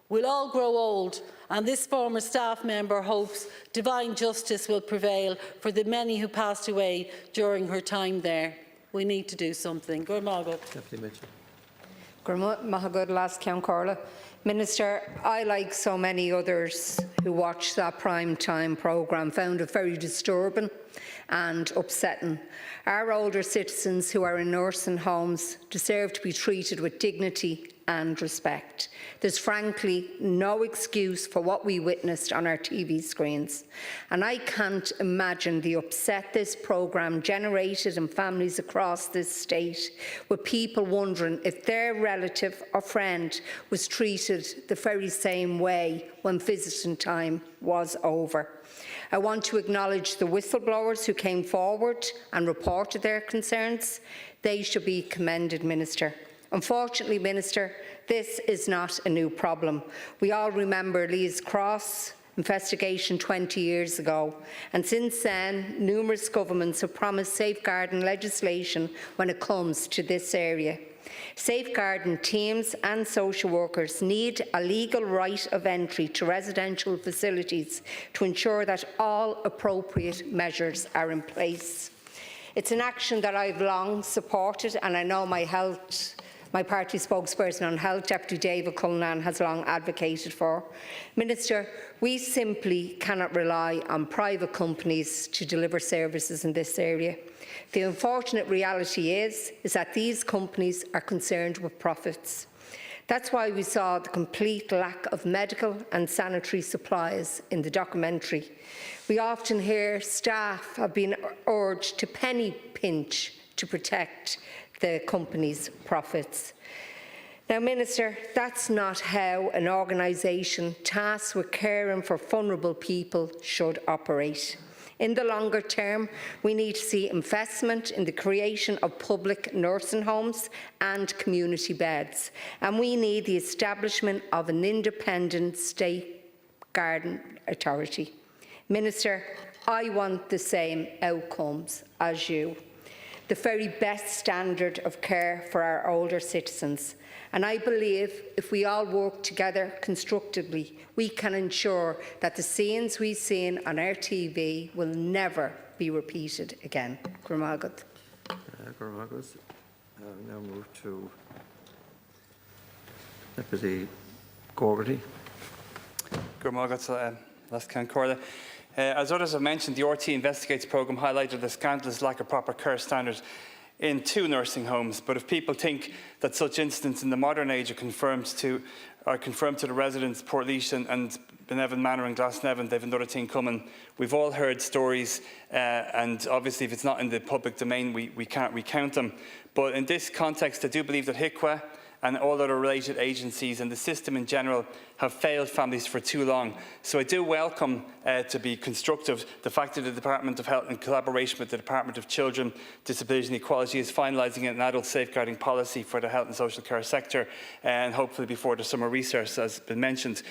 We'll all grow old, and this former staff member hopes divine justice will prevail for the many who passed away during her time there. We need to do something. Go Margaret. Deputy Mitchell. Mahagod last Count Corla. Minister, I, like so many others who watched that prime time programme, found it very disturbing and upsetting. Our older citizens who are in nursing homes deserve to be treated with dignity and respect. There's frankly no excuse for what we witnessed on our TV screens, and I can't imagine the upset this programme generated in families across this state, with people wondering if their relative or friend was treated the very same way when visiting time was over. I want to acknowledge the whistleblowers who came forward and reported their concerns. They should be commended, Minister. Unfortunately, Minister, this is not a new problem. We all remember Lee's Cross investigation 20 years ago, and since then, numerous governments have promised safeguarding legislation when it comes to this area. Safeguarding teams and social workers need a legal right of entry to residential facilities to ensure that all appropriate measures are in place. It's an action that I've long supported, and I know my party spokesperson on health, Deputy David Cullinan, has long advocated for. Minister, we simply cannot rely on private companies to deliver services in this area. The unfortunate reality is that these companies are concerned with profits. That's why we saw the complete lack of medical and sanitary supplies in the documentary. We often hear staff have been urged to penny pinch to protect the company's profits. Now, Minister, that's not how an organisation tasked with caring for vulnerable people should operate. In the longer term, we need to see investment in the creation of public nursing homes and community beds, and we need the establishment of an independent safeguarding authority. Minister, I want the same outcomes as you, the very best standard of care for our older citizens. And I believe if we all work together constructively, we can ensure that the scenes we've seen on our TV will never be repeated again. Gurmagat. Now move to Deputy Gorgity. Gurmagat, last Count Corla. As others have mentioned, the RT Investigates programme highlighted the scandalous lack of proper care standards in 2 nursing homes. But if people think that such incidents in the modern age are confirmed to the residents, Portlaoise and Benevan Manor and Glasnevin, they've another thing coming. We've all heard stories, and obviously if it's not in the public domain, we can't recount them. But in this context, I do believe that HICWA and all other related agencies and the system in general have failed families for too long. So I do welcome, to be constructive, the fact that the Department of Health, in collaboration with the Department of Children, Disability and Equality, is finalising an adult safeguarding policy for the health and social care sector, and hopefully before the summer recess, as has been mentioned.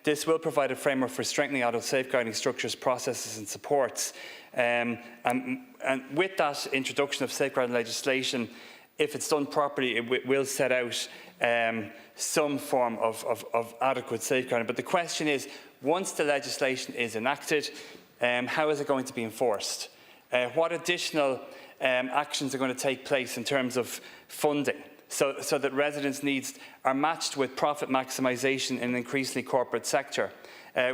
This will provide a framework for strengthening adult safeguarding structures, processes and supports. And with that introduction of safeguarding legislation, if it's done properly, it will set out some form of adequate safeguarding. But the question is, once the legislation is enacted, how is it going to be enforced? What additional actions are going to take place in terms of funding, so that residents' needs are matched with profit maximisation in an increasingly corporate sector?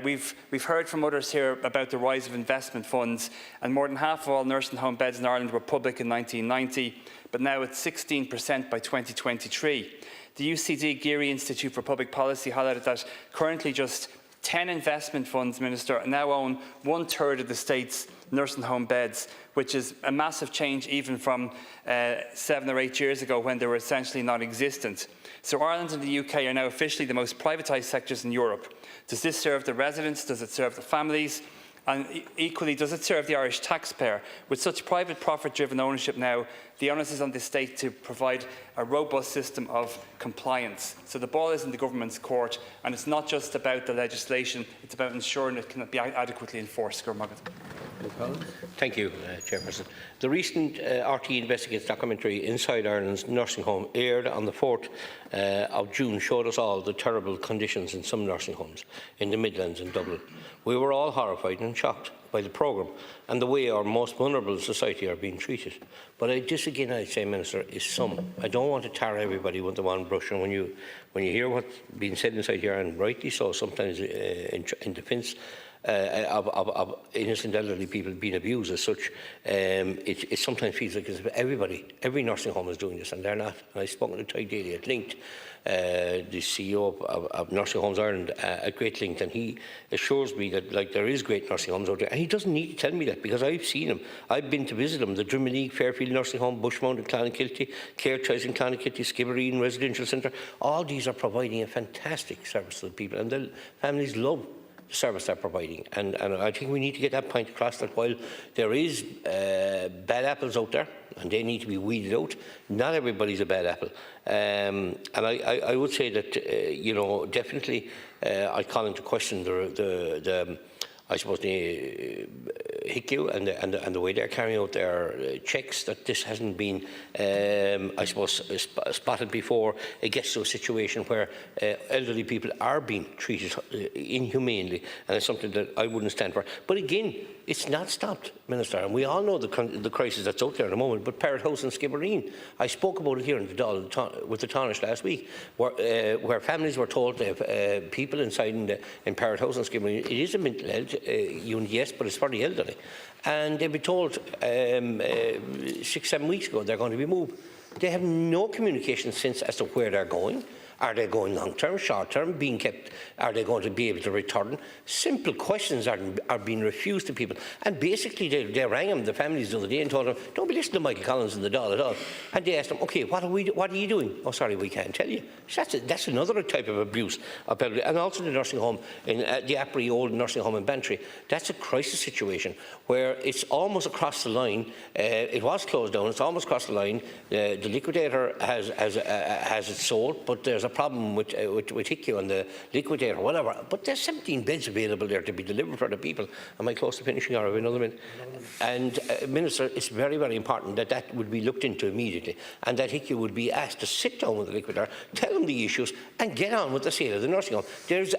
We've heard from others here about the rise of investment funds, and more than half of all nursing home beds in Ireland were public in 1990, but now it's 16% by 2023. The UCD Geary Institute for Public Policy highlighted that currently just 10 investment funds, Minister, now own 1/3 of the state's nursing home beds, which is a massive change even from 7 or 8 years ago when they were essentially non-existent. So Ireland and the UK are now officially the most privatised sectors in Europe. Does this serve the residents? Does it serve the families? And equally, does it serve the Irish taxpayer? With such private profit-driven ownership now, the onus is on the state to provide a robust system of compliance. So the ball is in the government's court, and it's not just about the legislation, it's about ensuring it can be adequately enforced. Thank you, Chairperson. The recent RTE Investigates documentary Inside Ireland's Nursing Home, aired on the 4th of June, showed us all the terrible conditions in some nursing homes in the Midlands and Dublin. We were all horrified and shocked by the programme and the way our most vulnerable in society are being treated. But this again, I'd say, Minister, is some. I don't want to tar everybody with the one brush, and when you hear what's being said inside here, and rightly so, sometimes in defence of innocent elderly people being abused as such, it sometimes feels like as if every nursing home is doing this, and they're not. And I've spoken to Ty Daly at Linked, the CEO of Nursing Homes Ireland at Great Linked, and he assures me that there is great nursing homes out there, and he doesn't need to tell me that because I've seen them. I've been to visit them, the Drummoney, Fairfield Nursing Home, Bushmount in Clonakilty, Care Choice in Clonakilty, Skibbereen Residential Centre. All these are providing a fantastic service to the people, and the families love the service they're providing. And I think we need to get that point across, that while there is bad apples out there, and they need to be weeded out, not everybody's a bad apple. And I would say that, you know, definitely I call into question the I suppose the HICU and the way they're carrying out their checks, that this hasn't been, I suppose, spotted before it gets to a situation where elderly people are being treated inhumanely, and it's something that I wouldn't stand for. But again, it's not stopped, Minister, and we all know the crisis that's out there at the moment. But Parrot House in Skibbereen, I spoke about it here in the Dáil with the Tánaiste last week, where families were told that people inside in Parrot House in Skibbereen, it is a mental health unit, yes, but it's for the elderly. And they've been told 6-7 weeks ago they're going to be moved. They have no communication since as to where they're going. Are they going long-term, short-term, being kept? Are they going to be able to return? Simple questions are being refused to people. And basically, they rang them, the families, the other day, and told them, don't be listening to Michael Collins in the Dáil at all. And they asked them, OK, what are you doing? Oh, sorry, we can't tell you. So that's another type of abuse. And also the nursing home, in the Apri old nursing home in Bantry, that's a crisis situation where it's almost across the line. It was closed down, it's almost across the line. The liquidator has it sold, but there's a problem with HICU and the liquidator, whatever. But there's 17 beds available there to be delivered for the people. Am I close to finishing, or have another minute? And Minister, it's very, very important that would be looked into immediately, and that HICU would be asked to sit down with the liquidator, tell them the issues, and get on with the sale of the nursing home. There's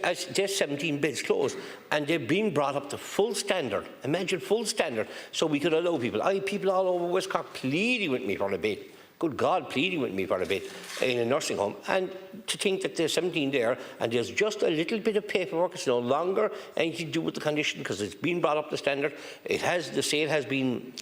17 beds closed, and they're being brought up to full standard. Imagine full standard, so we could allow people. I have people all over West Cork pleading with me for a bed. Good God, pleading with me for a bit in a nursing home, and to think that there's 17 there and there's just a little bit of paperwork. It's no longer anything to do with the condition because it's been brought up to standard. The sale has been,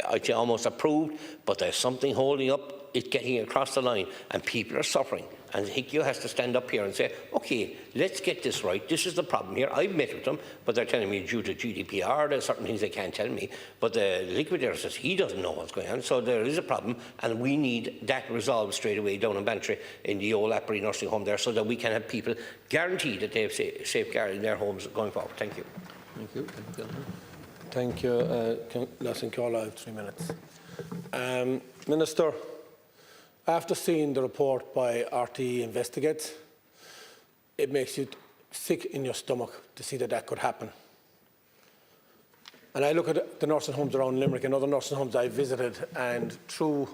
I'd say, almost approved, but there's something holding up it getting across the line, and people are suffering. And HICU has to stand up here and say, OK, let's get this right. This is the problem here. I've met with them, but they're telling me due to GDPR, there's certain things they can't tell me. But the liquidator says he doesn't know what's going on. So there is a problem, and we need that resolved straight away down in Bantry in the old Apri nursing home there, so that we can have people guaranteed that they have safeguarding their homes going forward. Thank you. Thank you. Thank you. Listen, Carla, I have 3 minutes. Minister, after seeing the report by RTE Investigates, it makes you sick in your stomach to see that could happen. And I look at the nursing homes around Limerick and other nursing homes I've visited, and through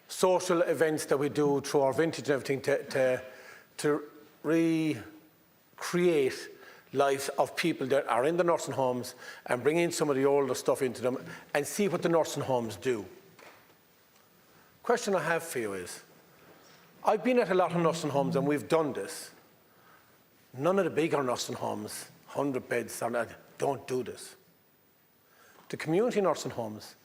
social events that we do, through our vintage and everything, to recreate lives of people that are in the nursing homes and bring in some of the older stuff into them and see what the nursing homes do. Question I have for you is, I've been at a lot of nursing homes and we've done this. None of the bigger nursing homes, 100 beds, don't do this. The community nursing homes,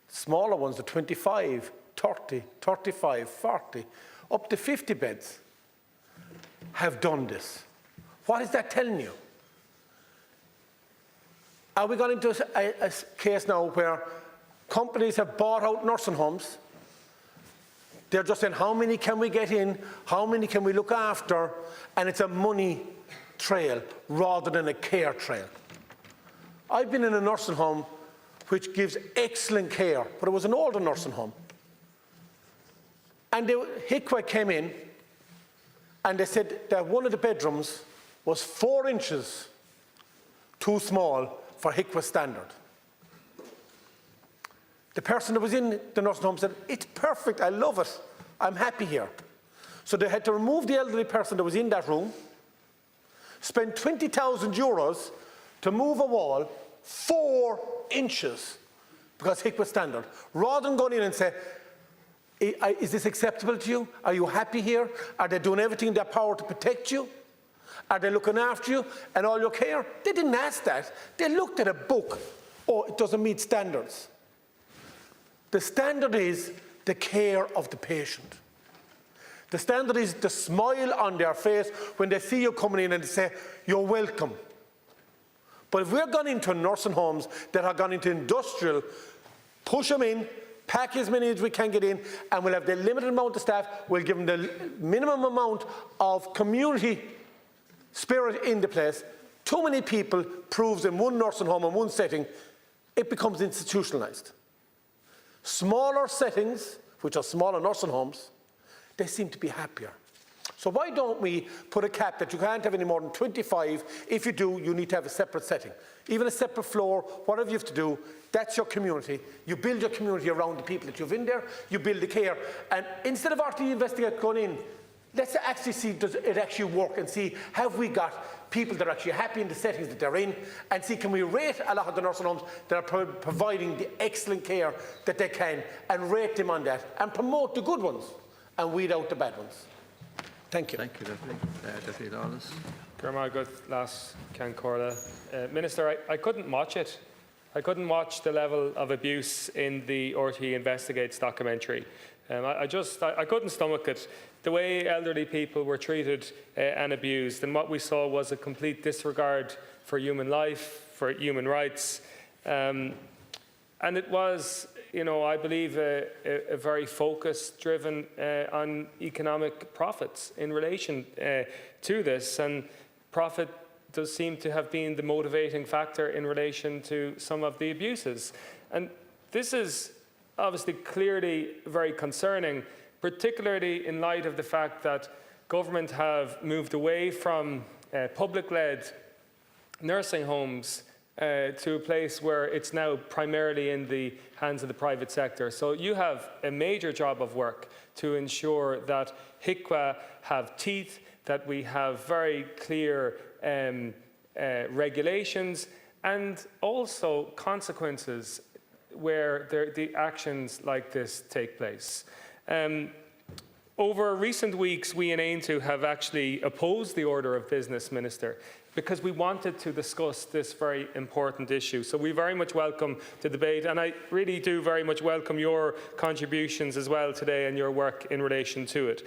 smaller ones, the 25, 30, 35, 40, up to 50 beds, have done this. What is that telling you? Are we going into a case now where companies have bought out nursing homes? They're just saying, how many can we get in? How many can we look after? And it's a money trail rather than a care trail. I've been in a nursing home which gives excellent care, but it was an older nursing home. And HICWA came in and they said that one of the bedrooms was 4 inches too small for HICWA standard. The person that was in the nursing home said, it's perfect, I love it, I'm happy here. So they had to remove the elderly person that was in that room, spend 20,000 euros to move a wall 4 inches because HICWA standard, rather than going in and say, is this acceptable to you? Are you happy here? Are they doing everything in their power to protect you? Are they looking after you and all your care? They didn't ask that. They looked at a book. Oh, it doesn't meet standards. The standard is the care of the patient. The standard is the smile on their face when they see you coming in and they say, you're welcome. But if we're gone into nursing homes that have gone into industrial, push them in, pack as many as we can get in, and we'll have the limited amount of staff, we'll give them the minimum amount of community spirit in the place. Too many people proves in one nursing home in one setting, it becomes institutionalised. Smaller settings, which are smaller nursing homes, they seem to be happier. So why don't we put a cap that you can't have any more than 25? If you do, you need to have a separate setting. Even a separate floor, whatever you have to do, that's your community. You build your community around the people that you've in there, you build the care. And instead of RT Investigate going in, let's actually see, does it actually work, and see, have we got people that are actually happy in the settings that they're in, and see, can we rate a lot of the nursing homes that are providing the excellent care that they can, and rate them on that, and promote the good ones, and weed out the bad ones. Thank you. Thank you, Deputy Lawless. Minister, I couldn't watch it. I couldn't watch the level of abuse in the RT Investigates documentary. I couldn't stomach it. The way elderly people were treated and abused, and what we saw was a complete disregard for human life, for human rights. And it was, I believe, a very focused, driven on economic profits in relation to this. And profit does seem to have been the motivating factor in relation to some of the abuses. And this is obviously clearly very concerning, particularly in light of the fact that government have moved away from public-led nursing homes to a place where it's now primarily in the hands of the private sector. So you have a major job of work to ensure that HICWA have teeth, that we have very clear regulations, and also consequences where the actions like this take place. Over recent weeks, we in Aintu have actually opposed the order of business, Minister, because we wanted to discuss this very important issue. So we very much welcome the debate, and I really do very much welcome your contributions as well today and your work in relation to it.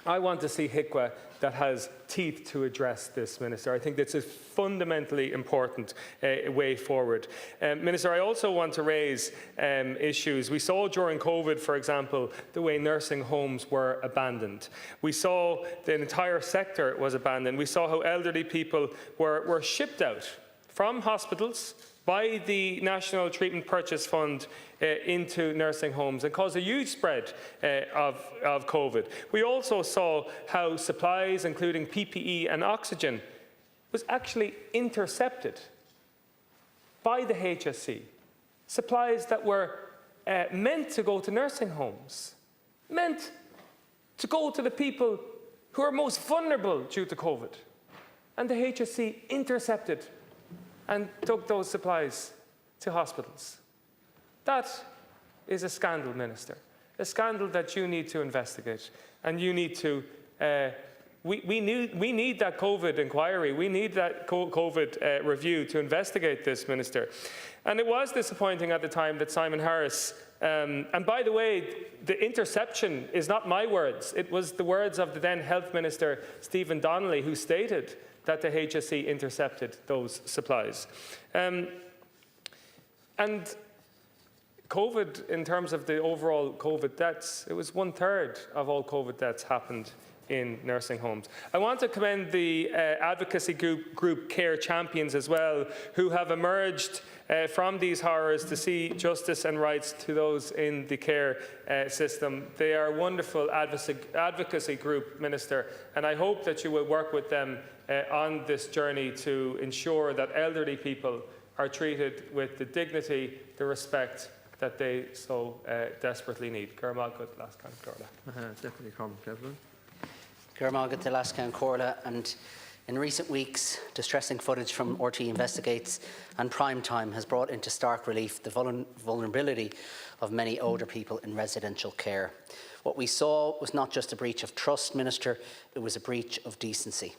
I want to see HICWA that has teeth to address this, Minister. I think that's a fundamentally important way forward. Minister, I also want to raise issues. We saw during COVID, for example, the way nursing homes were abandoned. We saw the entire sector was abandoned. We saw how elderly people were shipped out from hospitals by the National Treatment Purchase Fund into nursing homes and caused a huge spread of COVID. We also saw how supplies, including PPE and oxygen, was actually intercepted by the HSE. Supplies that were meant to go to nursing homes, meant to go to the people who are most vulnerable due to COVID. And the HSE intercepted and took those supplies to hospitals. That is a scandal, Minister. A scandal that you need to investigate. And you need to, we need that COVID inquiry. We need that COVID review to investigate this, Minister. And it was disappointing at the time that Simon Harris, and by the way, the interception is not my words. It was the words of the then Health Minister, Stephen Donnelly, who stated that the HSE intercepted those supplies. And COVID, in terms of the overall COVID deaths, it was 1/3 of all COVID deaths happened in nursing homes. I want to commend the advocacy group Care Champions as well, who have emerged from these horrors to see justice and rights to those in the care system. They are a wonderful advocacy group, Minister, and I hope that you will work with them on this journey to ensure that elderly people are treated with the dignity, the respect that they so desperately need. Deputy Cormac Devlin. Gurmagad to Lascan Corla, and in recent weeks, distressing footage from RT Investigates and Prime Time has brought into stark relief the vulnerability of many older people in residential care. What we saw was not just a breach of trust, Minister, it was a breach of decency.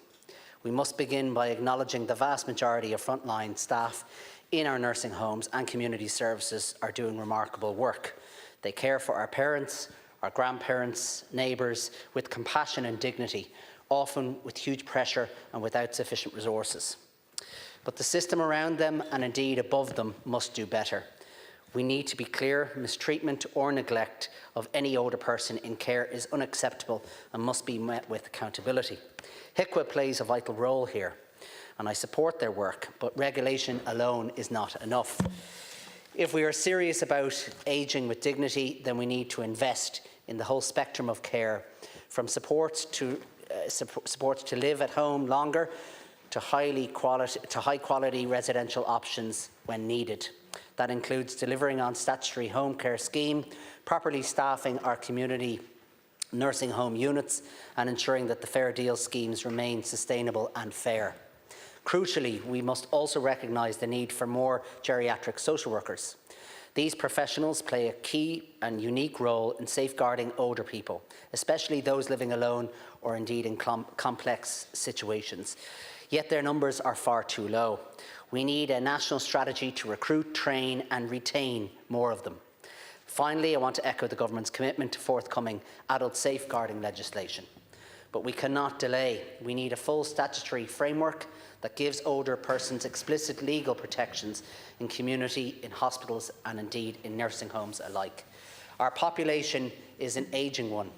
We must begin by acknowledging the vast majority of frontline staff in our nursing homes and community services are doing remarkable work. They care for our parents, our grandparents, neighbours, with compassion and dignity, often with huge pressure and without sufficient resources. But the system around them, and indeed above them, must do better. We need to be clear: mistreatment or neglect of any older person in care is unacceptable and must be met with accountability. HICWA plays a vital role here, and I support their work, but regulation alone is not enough. If we are serious about ageing with dignity, then we need to invest in the whole spectrum of care, from supports to live at home longer, to high quality residential options when needed. That includes delivering on statutory home care scheme, properly staffing our community nursing home units, and ensuring that the fair deal schemes remain sustainable and fair. Crucially, we must also recognise the need for more geriatric social workers. These professionals play a key and unique role in safeguarding older people, especially those living alone or indeed in complex situations. Yet their numbers are far too low. We need a national strategy to recruit, train and retain more of them. Finally, I want to echo the Government's commitment to forthcoming adult safeguarding legislation. But we cannot delay. We need a full statutory framework that gives older persons explicit legal protections in community, in hospitals and indeed in nursing homes alike. Our population is an ageing one,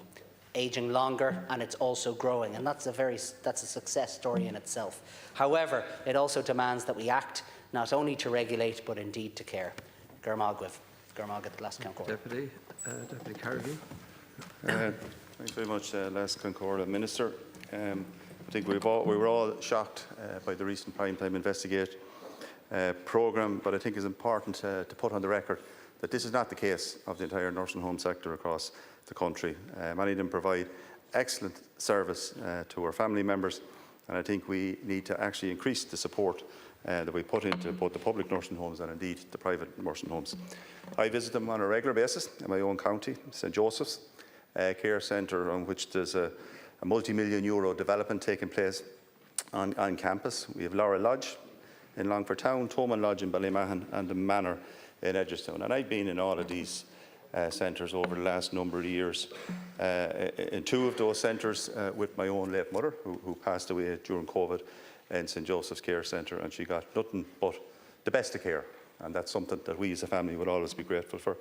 ageing longer, and it's also growing, and that's a success story in itself. However, it also demands that we act not only to regulate but indeed to care. Gurmagad Lascan Corla. Deputy Carrigan. Thanks very much, Lascan Corla. Minister, I think we were all shocked by the recent Primetime Investigate programme, but I think it's important to put on the record that this is not the case of the entire nursing home sector across the country. Many of them provide excellent service to our family members, and I think we need to actually increase the support that we put into both the public nursing homes and indeed the private nursing homes. I visit them on a regular basis in my own county, St Joseph's Care Centre, on which there's a multi-million euro development taking place on campus. We have Laura Lodge in Longford Town, Thomond Lodge in Ballymahon and the Manor in Edgestown. And I've been in all of these centres over the last number of years. In two of those centres with my own late mother, who passed away during COVID in St Joseph's Care Centre, and she got nothing but the best of care. And that's something that we as a family would always be grateful for.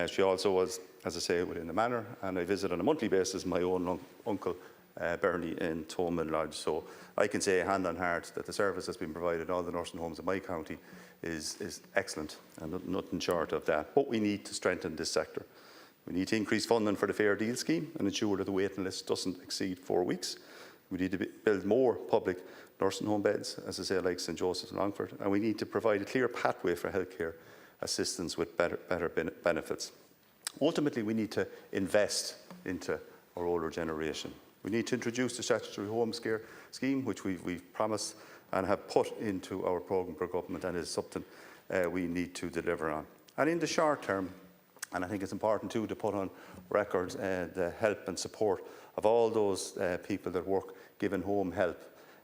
She also was, as I say, within the manor, and I visit on a monthly basis my own uncle Bernie in Thomond Lodge. So I can say hand on heart that the service that's been provided in all the nursing homes in my county is excellent and nothing short of that. But we need to strengthen this sector. We need to increase funding for the Fair Deal scheme and ensure that the waiting list doesn't exceed 4 weeks. We need to build more public nursing home beds, as I say, like St Joseph's and Longford, and we need to provide a clear pathway for healthcare assistance with better benefits. Ultimately, we need to invest into our older generation. We need to introduce the statutory home care scheme, which we've promised and have put into our programme for government, and is something we need to deliver on. And in the short term, and I think it's important too to put on record the help and support of all those people that work giving home help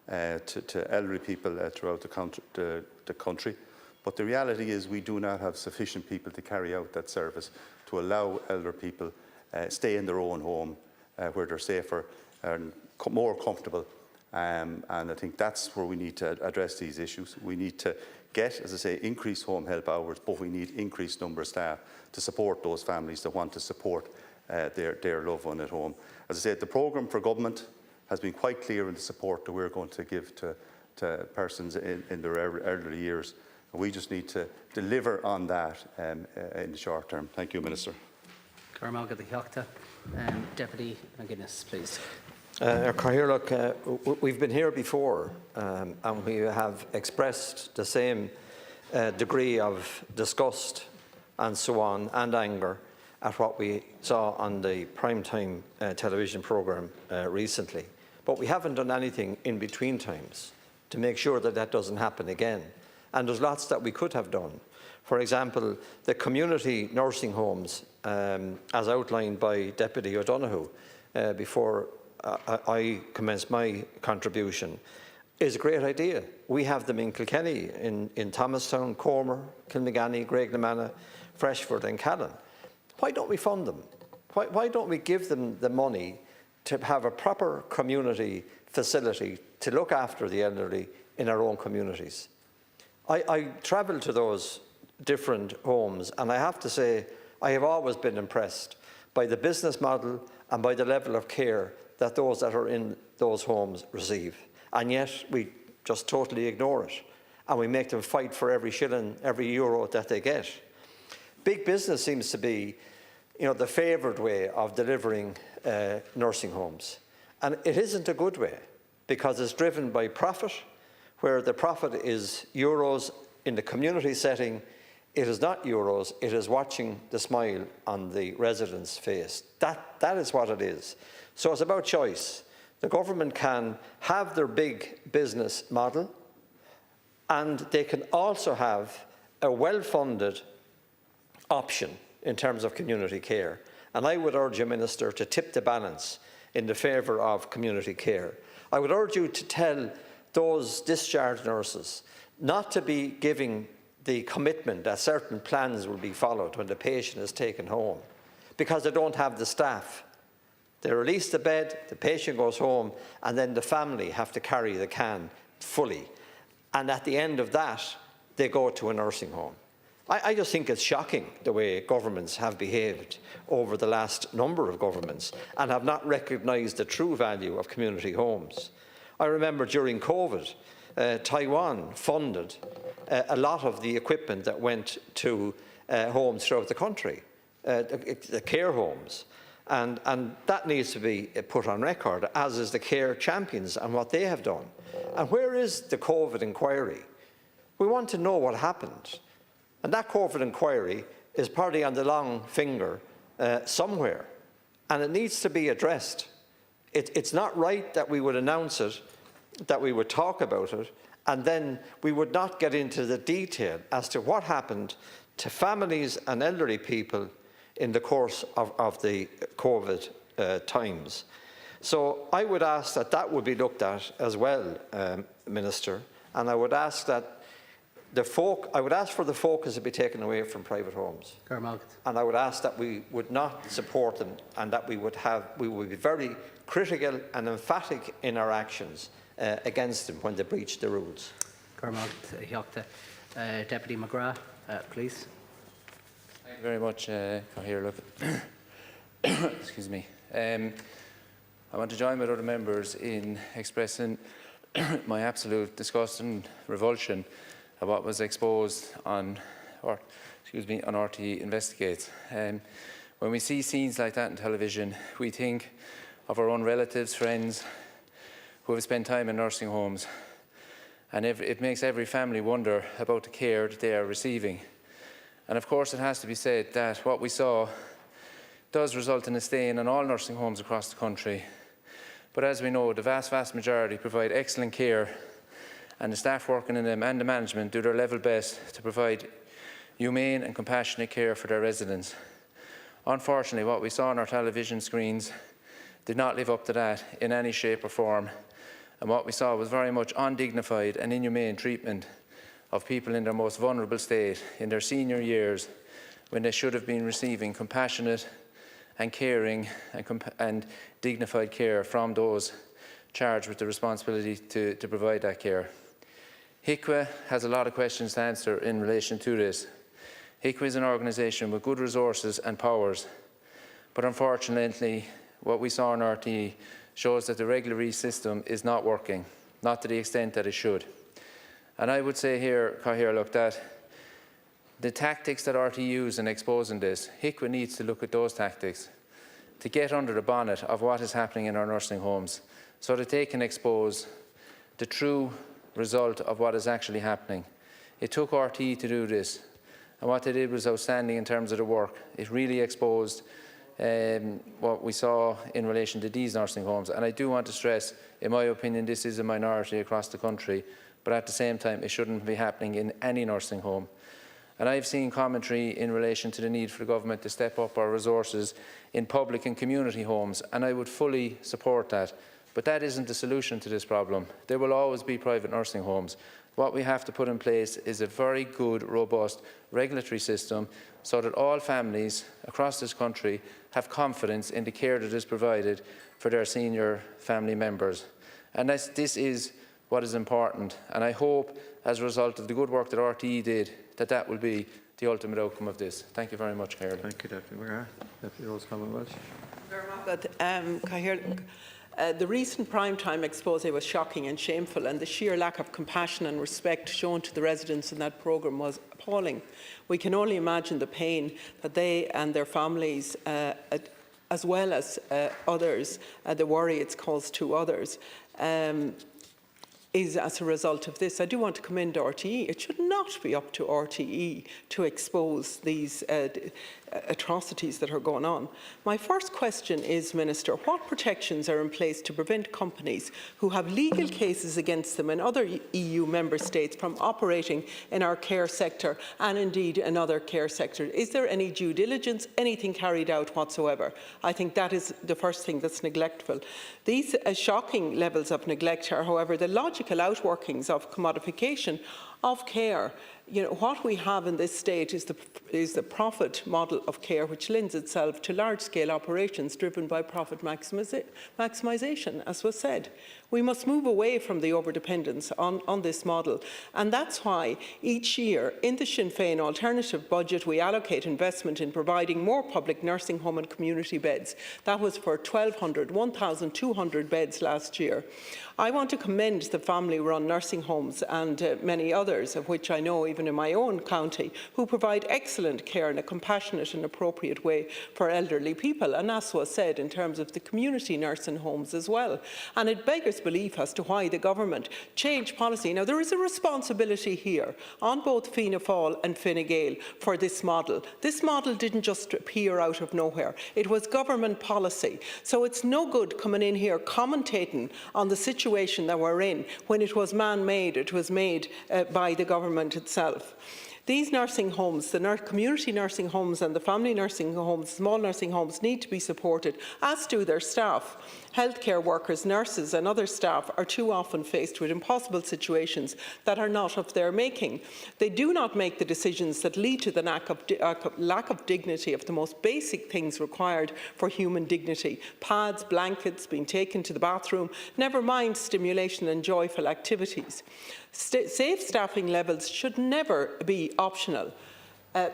to elderly people throughout the country. But the reality is we do not have sufficient people to carry out that service, to allow elder people stay in their own home where they're safer and more comfortable And I think that's where we need to address these issues. We need to get, as I say, increased home help hours, but we need increased number of staff to support those families that want to support their loved one at home. As I said, the programme for government has been quite clear in the support that we're going to give to persons in their elderly years. And we just need to deliver on that in the short term. Thank you, Minister. Deputy McGuinness, please. We've been here before and we have expressed the same degree of disgust and so on, and anger at what we saw on the primetime television programme recently. But we haven't done anything in between times to make sure that that doesn't happen again. And there's lots that we could have done. For example, the community nursing homes, as outlined by Deputy O'Donnell before I commenced my contribution, is a great idea. We have them in Kilkenny, in Thomastown, Cormer, Kilmagany, Graignamanagh, Freshford and Callan. Why don't we fund them? Why don't we give them the money to have a proper community facility to look after the elderly in our own communities? I travel to those different homes and I have to say I have always been impressed by the business model and by the level of care that those that are in those homes receive. And yet we just totally ignore it and we make them fight for every shilling, every euro that they get. Big business seems to be, the favoured way of delivering nursing homes. And it isn't a good way because it's driven by profit, where the profit is euros in the community setting. It is not euros, it is watching the smile on the resident's face. That is what it is. So it's about choice. The government can have their big business model and they can also have a well-funded option in terms of community care. And I would urge you, Minister, to tip the balance in the favour of community care. I would urge you to tell those discharged nurses not to be giving the commitment that certain plans will be followed when the patient is taken home, because they don't have the staff. They release the bed, the patient goes home, and then the family have to carry the can fully. And at the end of that, they go to a nursing home. I just think it's shocking the way governments have behaved over the last number of governments and have not recognised the true value of community homes. I remember during COVID, Taiwan funded a lot of the equipment that went to homes throughout the country, the care homes. And that needs to be put on record, as is the care champions and what they have done. And where is the COVID inquiry? We want to know what happened. And that COVID inquiry is probably on the long finger somewhere, and it needs to be addressed. It's not right that we would announce it, that we would talk about it, and then we would not get into the detail as to what happened to families and elderly people in the course of the COVID times. So I would ask that that would be looked at as well, Minister, and I would ask that I would ask for the focus to be taken away from private homes. And I would ask that we would not support them and that we would be very critical and emphatic in our actions against them when they breach the rules. Deputy McGrath, please. Thank you very much, Excuse me. I want to join with other members in expressing my absolute disgust and revulsion at what was exposed on RT Investigates. When we see scenes like that on television, we think of our own relatives, friends who have spent time in nursing homes, and it makes every family wonder about the care that they are receiving. And of course it has to be said that what we saw does result in a stain on all nursing homes across the country. But as we know, the vast majority provide excellent care, and the staff working in them and the management do their level best to provide humane and compassionate care for their residents. Unfortunately, what we saw on our television screens did not live up to that in any shape or form, and what we saw was very much undignified and inhumane treatment of people in their most vulnerable state, in their senior years, when they should have been receiving compassionate and caring and dignified care from those charged with the responsibility to provide that care. HICWA has a lot of questions to answer in relation to this. HICWA is an organisation with good resources and powers, but unfortunately what we saw in RTE shows that the regulatory system is not working, not to the extent that it should. And I would say here, look, that the tactics that RTE use in exposing this, HICWA needs to look at those tactics to get under the bonnet of what is happening in our nursing homes so that they can expose the true result of what is actually happening. It took RTE to do this, and what they did was outstanding in terms of the work. It really exposed what we saw in relation to these nursing homes. And I do want to stress, in my opinion, this is a minority across the country, but at the same time, it shouldn't be happening in any nursing home. And I've seen commentary in relation to the need for the government to step up our resources in public and community homes, and I would fully support that. But that isn't the solution to this problem. There will always be private nursing homes. What we have to put in place is a very good, robust regulatory system so that all families across this country have confidence in the care that is provided for their senior family members. And this is what is important. And I hope, as a result of the good work that RTE did, that will be the ultimate outcome of this. Thank you very much, Kieran. Thank you, Deputy Mayor. Deputy Rose Welsh. The recent primetime expose was shocking and shameful, and the sheer lack of compassion and respect shown to the residents in that programme was appalling. We can only imagine the pain that they and their families, as well as others, the worry it's caused to others, is as a result of this. I do want to commend RTE. It should not be up to RTE to expose these atrocities that are going on. My first question is, Minister, what protections are in place to prevent companies who have legal cases against them in other EU member states from operating in our care sector and indeed in other care sectors? Is there any due diligence, anything carried out whatsoever? I think that is the first thing that's neglectful. These shocking levels of neglect are, however, the logical outworkings of commodification of care. You know, what we have in this state is the profit model of care, which lends itself to large-scale operations driven by profit maximisation, as was said. We must move away from the overdependence on this model, and that's why each year in the Sinn Féin alternative budget we allocate investment in providing more public nursing home and community beds. That was for 1,200 beds last year. I want to commend the family-run nursing homes and many others, of which I know even in my own county, who provide excellent care in a compassionate and appropriate way for elderly people, and as was said in terms of the community nursing homes as well. And it beggars belief as to why the government changed policy. Now, there is a responsibility here on both Fianna Fáil and Fine Gael for this model. This model didn't just appear out of nowhere. It was government policy. So it's no good coming in here commentating on the situation that we're in when it was man-made. It was made by the government itself. These nursing homes, the community nursing homes and the family nursing homes, small nursing homes, need to be supported, as do their staff. Healthcare workers, nurses and other staff are too often faced with impossible situations that are not of their making. They do not make the decisions that lead to the lack of dignity of the most basic things required for human dignity. Pads, blankets, being taken to the bathroom, never mind stimulation and joyful activities. Safe staffing levels should never be optional.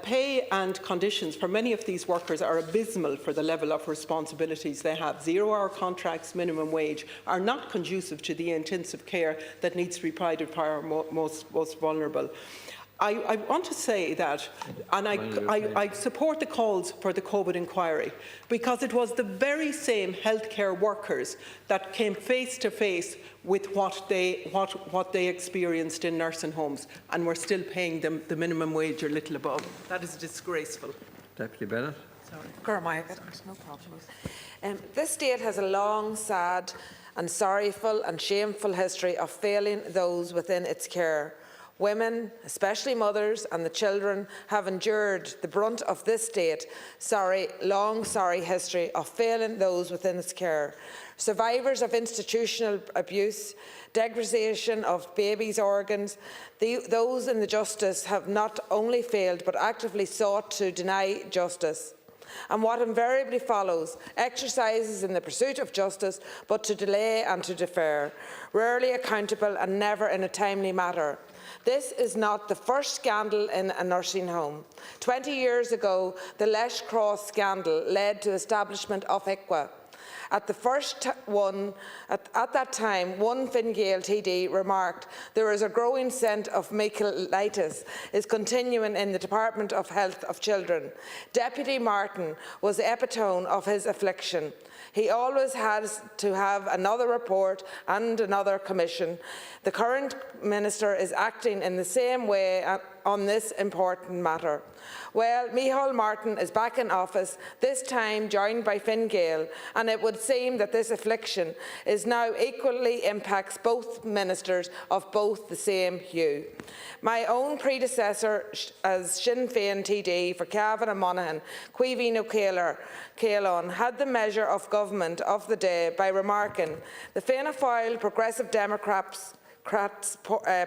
Pay and conditions for many of these workers are abysmal for the level of responsibilities they have. Zero-hour contracts, minimum wage, are not conducive to the intensive care that needs to be provided for our most vulnerable. I want to say that, and I support the calls for the COVID inquiry, because it was the very same healthcare workers that came face to face with what they experienced in nursing homes, and we're still paying them the minimum wage or little above. That is disgraceful. Deputy Bennett. Sorry. No problem. This state has a long, sad and sorrowful and shameful history of failing those within its care. Women, especially mothers and the children, have endured the brunt of this state long history of failing those within its care. Survivors of institutional abuse, degradation of babies' organs, those in the justice have not only failed but actively sought to deny justice. and what invariably follows, exercises in the pursuit of justice, but to delay and to defer, rarely accountable and never in a timely manner. This is not the first scandal in a nursing home. 20 years ago, the Lesh Cross scandal led to the establishment of HICWA. At that time, one Fine Gael TD remarked, "There is a growing scent of mycelitis is continuing in the Department of Health of Children." Deputy Martin was the epitome of his affliction. He always has to have another report and another commission. The current minister is acting in the same way on this important matter. Well, Micheál Martin is back in office, this time joined by Fine Gael, and it would seem that this affliction is now equally impacts both ministers of both the same hue. My own predecessor as Sinn Féin TD for Cavan and Monaghan, Caoimhín O'Callaghan, had the measure of government of the day by remarking, "The Fianna Fáil Progressive Democrats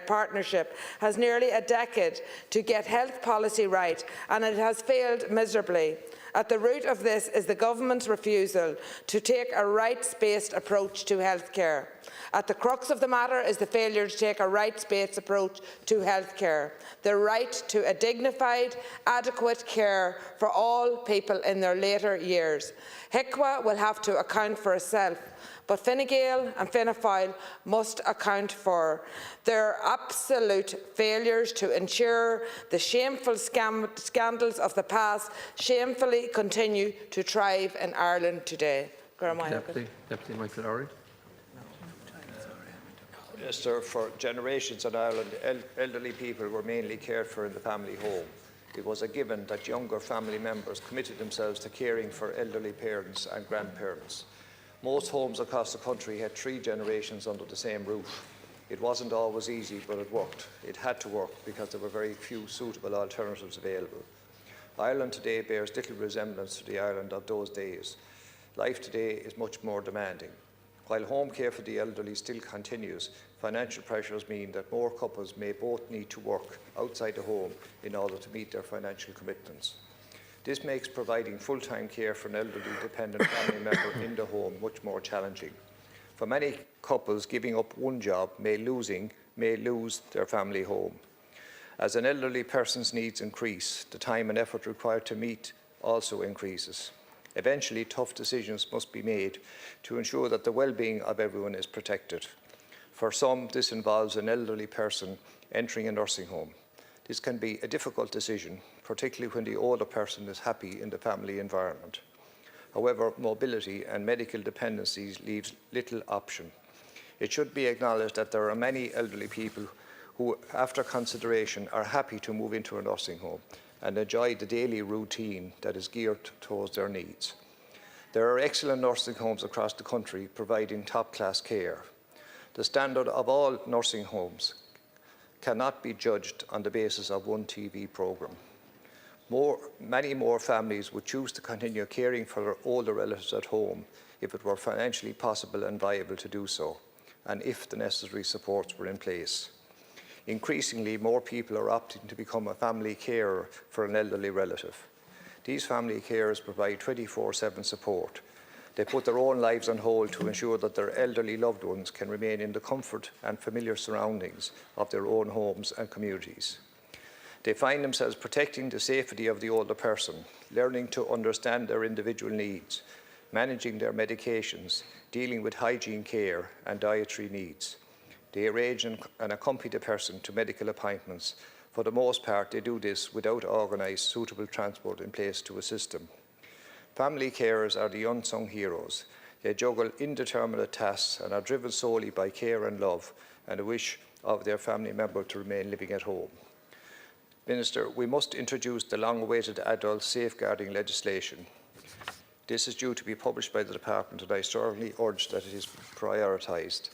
partnership has nearly a decade to get health policy right, and it has failed miserably. At the root of this is the government's refusal to take a rights-based approach to healthcare. At the crux of the matter is the failure to take a rights-based approach to healthcare, the right to a dignified, adequate care for all people in their later years. HICWA will have to account for itself, but Fine Gael and Fianna Fáil must account for their absolute failures to ensure the shameful scandals of the past shamefully continue to thrive in Ireland today. Deputy Michael Lowry. Minister, for generations in Ireland, elderly people were mainly cared for in the family home. It was a given that younger family members committed themselves to caring for elderly parents and grandparents. Most homes across the country had 3 generations under the same roof. It wasn't always easy, but it worked. It had to work because there were very few suitable alternatives available. Ireland today bears little resemblance to the Ireland of those days. Life today is much more demanding. While home care for the elderly still continues, financial pressures mean that more couples may both need to work outside the home in order to meet their financial commitments. This makes providing full-time care for an elderly dependent family member in the home much more challenging. For many couples, giving up one job may lose their family home. As an elderly person's needs increase, the time and effort required to meet also increases. Eventually, tough decisions must be made to ensure that the well-being of everyone is protected. For some, this involves an elderly person entering a nursing home. This can be a difficult decision, particularly when the older person is happy in the family environment. However, mobility and medical dependencies leaves little option. It should be acknowledged that there are many elderly people who, after consideration, are happy to move into a nursing home and enjoy the daily routine that is geared towards their needs. There are excellent nursing homes across the country providing top-class care. The standard of all nursing homes cannot be judged on the basis of one TV programme. Many more families would choose to continue caring for their older relatives at home if it were financially possible and viable to do so, and if the necessary supports were in place. Increasingly, more people are opting to become a family carer for an elderly relative. These family carers provide 24/7 support. They put their own lives on hold to ensure that their elderly loved ones can remain in the comfort and familiar surroundings of their own homes and communities. They find themselves protecting the safety of the older person, learning to understand their individual needs, managing their medications, dealing with hygiene care and dietary needs. They arrange and accompany the person to medical appointments. For the most part, they do this without organised suitable transport in place to assist them. Family carers are the unsung heroes. They juggle indeterminate tasks and are driven solely by care and love and a wish of their family member to remain living at home. Minister, we must introduce the long-awaited adult safeguarding legislation. This is due to be published by the Department, and I strongly urge that it is prioritised.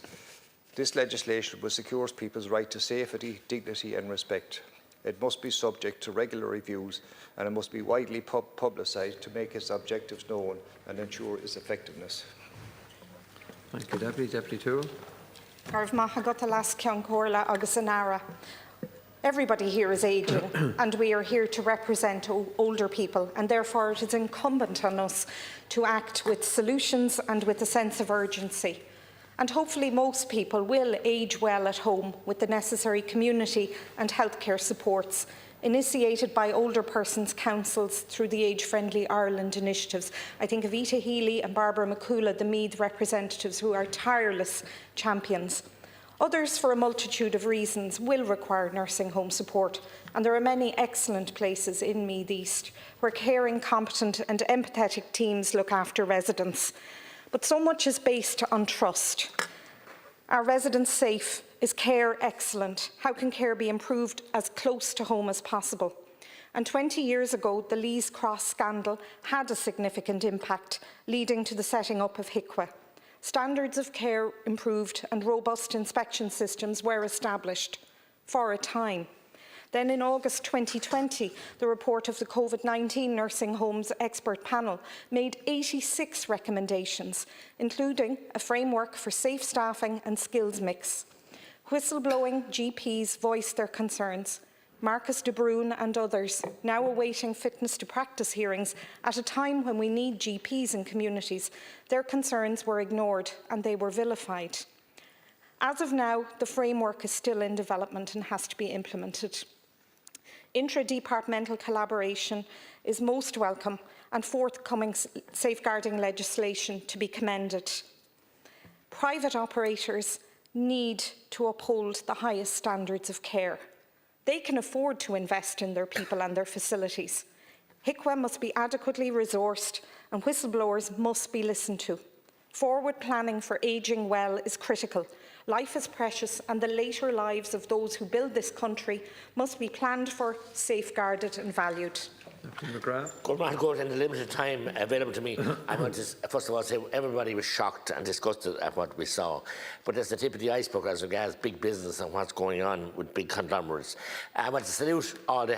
This legislation will secure people's right to safety, dignity and respect. It must be subject to regular reviews and it must be widely publicised to make its objectives known and ensure its effectiveness. Thank you, Deputy. Deputy Toole. Garv maith agat a las ceann comhairle agus an ara. Everybody here is ageing and we are here to represent older people, and therefore it is incumbent on us to act with solutions and with a sense of urgency. And hopefully most people will age well at home with the necessary community and healthcare supports initiated by older persons' councils through the Age Friendly Ireland initiatives. I think of Ita Healy and Barbara McCoola, the Meath representatives, who are tireless champions. Others, for a multitude of reasons, will require nursing home support, and there are many excellent places in Meath East where caring, competent and empathetic teams look after residents. But so much is based on trust. Are residents safe? Is care excellent? How can care be improved as close to home as possible? And 20 years ago, the Lees Cross scandal had a significant impact, leading to the setting up of HICWA. Standards of care improved and robust inspection systems were established for a time. Then in August 2020, the report of the COVID-19 nursing homes expert panel made 86 recommendations, including a framework for safe staffing and skills mix. Whistleblowing GPs voiced their concerns. Marcus de Bruyn and others, now awaiting fitness to practice hearings at a time when we need GPs in communities, their concerns were ignored and they were vilified. As of now, the framework is still in development and has to be implemented. Intra-departmental collaboration is most welcome, and forthcoming safeguarding legislation to be commended. Private operators need to uphold the highest standards of care. They can afford to invest in their people and their facilities. HICWA must be adequately resourced and whistleblowers must be listened to. Forward planning for ageing well is critical. Life is precious and the later lives of those who build this country must be planned for, safeguarded and valued. Good, in the limited time available to me, I want to first of all say everybody was shocked and disgusted at what we saw. But that's the tip of the iceberg as regards big business and what's going on with big conglomerates. I want to salute all the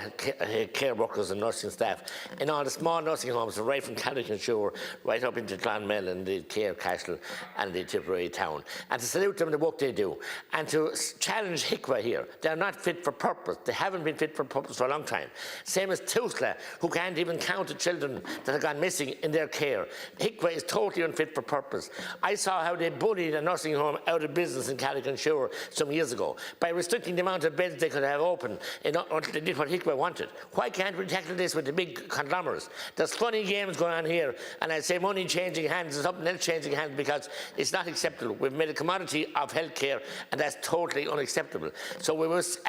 care workers and nursing staff in all the small nursing homes, right from Carrick-on-Suir right up into Clonmel and the Care Castle and the Tipperary town. And to salute them in the work they do. And to challenge HICWA here. They're not fit for purpose. They haven't been fit for purpose for a long time. Same as Tusla, who can't even count the children that have gone missing in their care. HICWA is totally unfit for purpose. I saw how they bullied a nursing home out of business in Carrick-on-Suir some years ago by restricting the amount of beds they could have open until they did what HICWA wanted. Why can't we tackle this with the big conglomerates? There's funny games going on here, and I say money changing hands and something else changing hands because it's not acceptable. We've made a commodity of healthcare, and that's totally unacceptable. So we must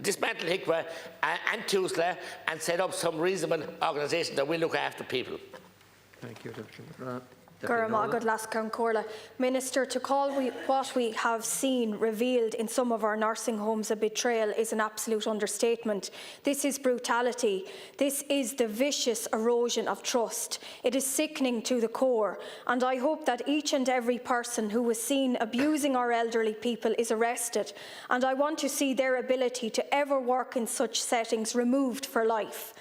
dismantle HICWA and Tusla and set up some reasonable organisation that will look after people. Thank you, Minister, to call what we have seen revealed in some of our nursing homes a betrayal is an absolute understatement. This is brutality. This is the vicious erosion of trust. It is sickening to the core, and I hope that each and every person who was seen abusing our elderly people is arrested, and I want to see their ability to ever work in such settings removed for life.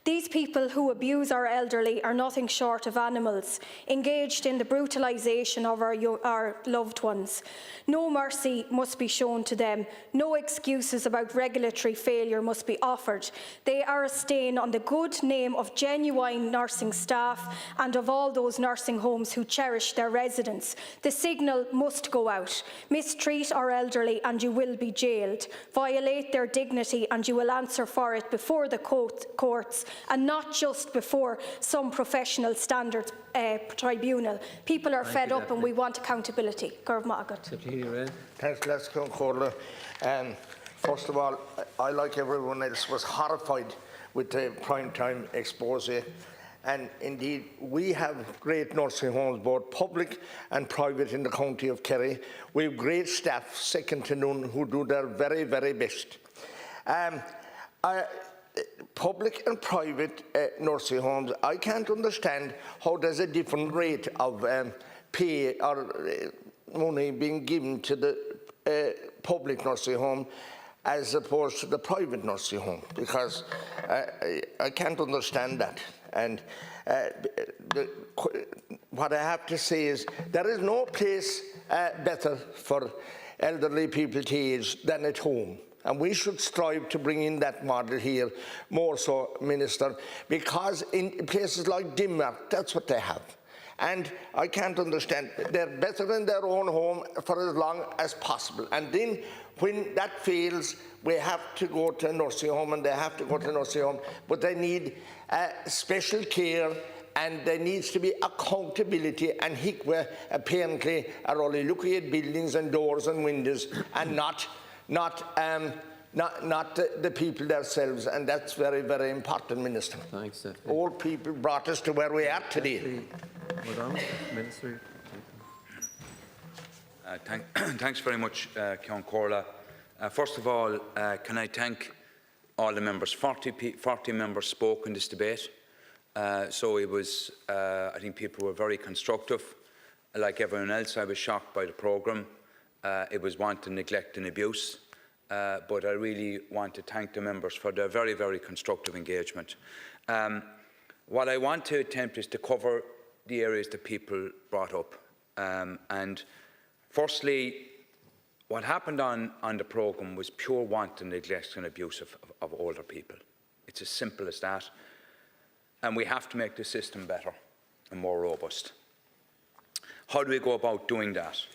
These people who abuse our elderly are nothing short of animals, engaged in the brutalisation of our loved ones. No mercy must be shown to them. No excuses about regulatory failure must be offered. They are a stain on the good name of genuine nursing staff and of all those nursing homes who cherish their residents. The signal must go out. Mistreat our elderly and you will be jailed. Violate their dignity and you will answer for it before the courts, and not just before some professional standards tribunal. People are fed up and we want accountability. Thanks, first of all, I, like everyone else, was horrified with the prime-time expose. And indeed, we have great nursing homes, both public and private, in the county of Kerry. We have great staff, second to none, who do their very, very best. Public and private nursing homes, I can't understand how there's a different rate of pay or money being given to the public nursing home as opposed to the private nursing home, because I can't understand that. And what I have to say is there is no place better for elderly people to age than at home. And we should strive to bring in that model here, more so, Minister, because in places like Denmark, that's what they have. And I can't understand, they're better in their own home for as long as possible. And then when that fails, we have to go to a nursing home, and they have to go to a nursing home, but they need special care, and there needs to be accountability, and HICWA apparently are only looking at buildings and doors and windows and not the people themselves, and that's very, very important, Minister. Thanks. All people brought us to where we are today. Minister. Thanks very much, Kieran O'Donnell. First of all, can I thank all the members? 40 members spoke in this debate. So it was, I think people were very constructive. Like everyone else, I was shocked by the programme. It was wanton neglect and abuse. But I really want to thank the members for their very, very constructive engagement. What I want to attempt is to cover the areas that people brought up. And firstly, what happened on the programme was pure wanton neglect and abuse of older people. It's as simple as that. And we have to make the system better and more robust. How do we go about doing that?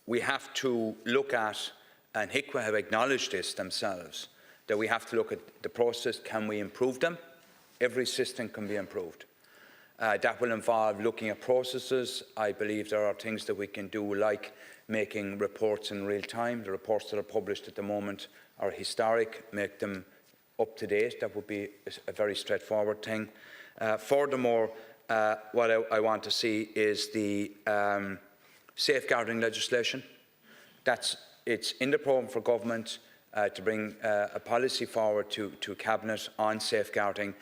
We have to look at, and HICWA have acknowledged this themselves, that we have to look at the process. Can we improve them? Every system can be improved. That will involve looking at processes. I believe there are things that we can do, like making reports in real time. The reports that are published at the moment are historic. Make them up to date. That would be a very straightforward thing. Furthermore, what I want to see is the safeguarding legislation. It's in the programme for government to bring a policy forward to Cabinet on safeguarding.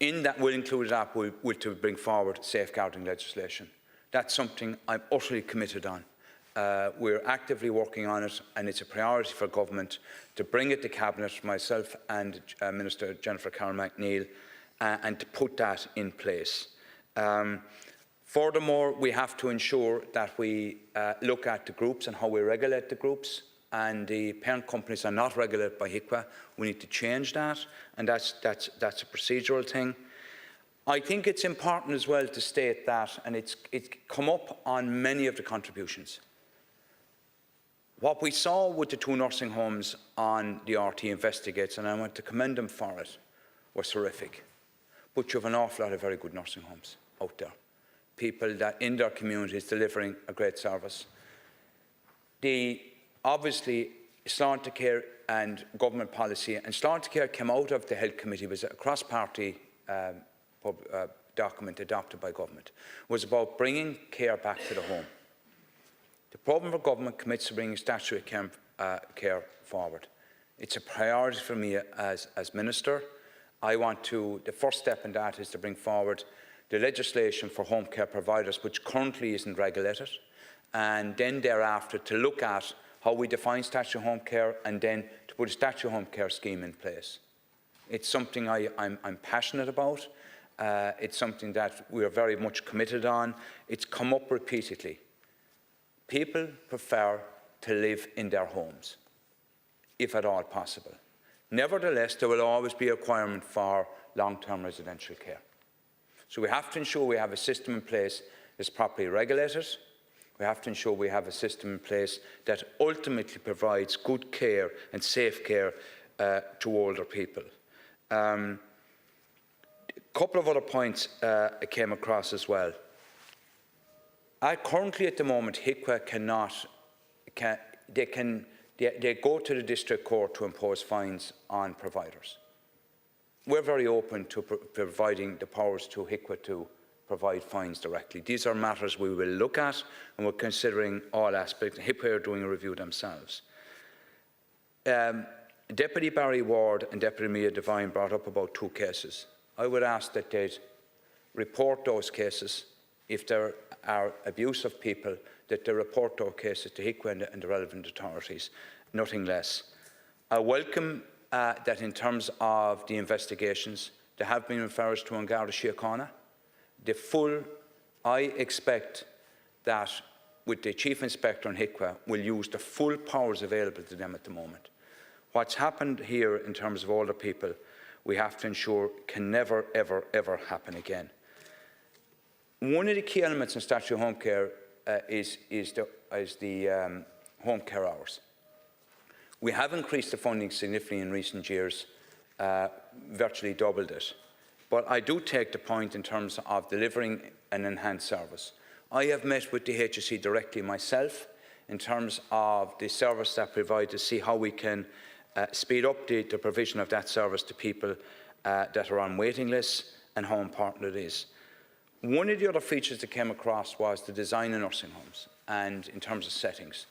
In that will include that will to bring forward safeguarding legislation. That's something I'm utterly committed on. We're actively working on it, and it's a priority for government to bring it to Cabinet, myself and Minister Jennifer Karen McNeill, and to put that in place. Furthermore, we have to ensure that we look at the groups and how we regulate the groups, and the parent companies are not regulated by HICWA. We need to change that, and that's a procedural thing. I think it's important as well to state that, and it's come up on many of the contributions. What we saw with the 2 nursing homes on the RT Investigates, and I want to commend them for it, was horrific. But you have an awful lot of very good nursing homes out there. People that in their communities delivering a great service. Obviously, Sláinte Care and government policy, and Sláinte Care came out of the Health Committee, was a cross-party document adopted by government, was about bringing care back to the home. The problem for government commits to bringing statutory care forward. It's a priority for me as Minister. The first step in that is to bring forward the legislation for home care providers, which currently isn't regulated, and then thereafter to look at how we define statutory home care, and then to put a statutory home care scheme in place. It's something I'm passionate about. It's something that we are very much committed on. It's come up repeatedly. People prefer to live in their homes, if at all possible. Nevertheless, there will always be a requirement for long-term residential care. So we have to ensure we have a system in place that's properly regulated. We have to ensure we have a system in place that ultimately provides good care and safe care to older people. A couple of other points I came across as well. Currently at the moment, HICWA they go to the district court to impose fines on providers. We're very open to providing the powers to HICWA to provide fines directly. These are matters we will look at, and we're considering all aspects. HICWA are doing a review themselves. Deputy Barry Ward and Deputy Mia Devine brought up about 2 cases. I would ask that they'd report those cases. If there are abuse of people, that they report those cases to HICWA and the relevant authorities, nothing less. I welcome that in terms of the investigations, there have been referrals to An Garda Síochána. I expect that with the Chief Inspector and HICWA, will use the full powers available to them at the moment. What's happened here in terms of older people, we have to ensure can never, ever, ever happen again. One of the key elements in statutory home care is the home care hours. We have increased the funding significantly in recent years, virtually doubled it. But I do take the point in terms of delivering an enhanced service. I have met with the HSE directly myself in terms of the service that provide to see how we can speed up the provision of that service to people that are on waiting lists and how important it is. One of the other features that came across was the design of nursing homes and in terms of settings.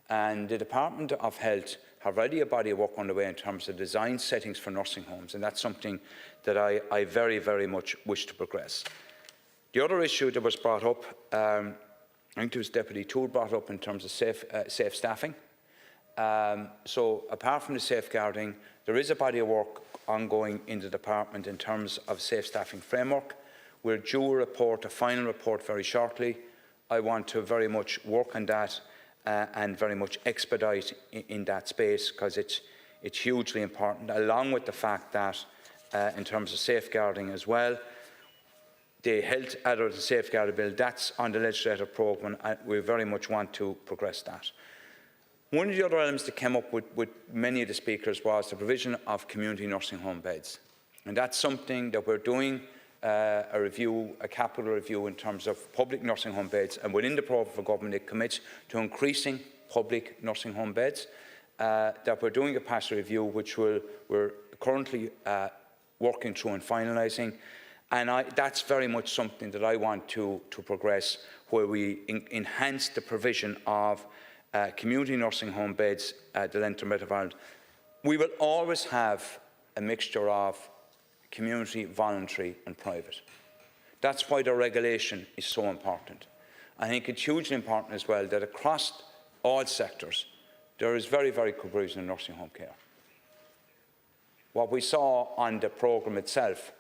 And the Department of Health have already a body of work underway in terms of design settings for nursing homes, and that's something that I very, very much wish to progress. The other issue that was brought up, I think it was Deputy Toole brought up in terms of safe staffing. So apart from the safeguarding, there is a body of work ongoing in the department in terms of safe staffing framework. We're due a final report very shortly. I want to very much work on that and very much expedite in that space, because it's hugely important, along with the fact that in terms of safeguarding as well, the Health Adult and Safeguarding Bill, that's on the legislative programme, and we very much want to progress that. One of the other elements that came up with many of the speakers was the provision of community nursing home beds. And that's something that we're doing a capital review in terms of public nursing home beds, and within the programme for government it commits to increasing public nursing home beds, that we're doing a capacity review which we're currently working through and finalising, and that's very much something that I want to progress, where we enhance the provision of community nursing home beds at the Leinster Met of Ireland. We will always have a mixture of community, voluntary and private. That's why the regulation is so important. I think it's hugely important as well that across all sectors there is very, very good provision in nursing home care. What we saw on the programme itself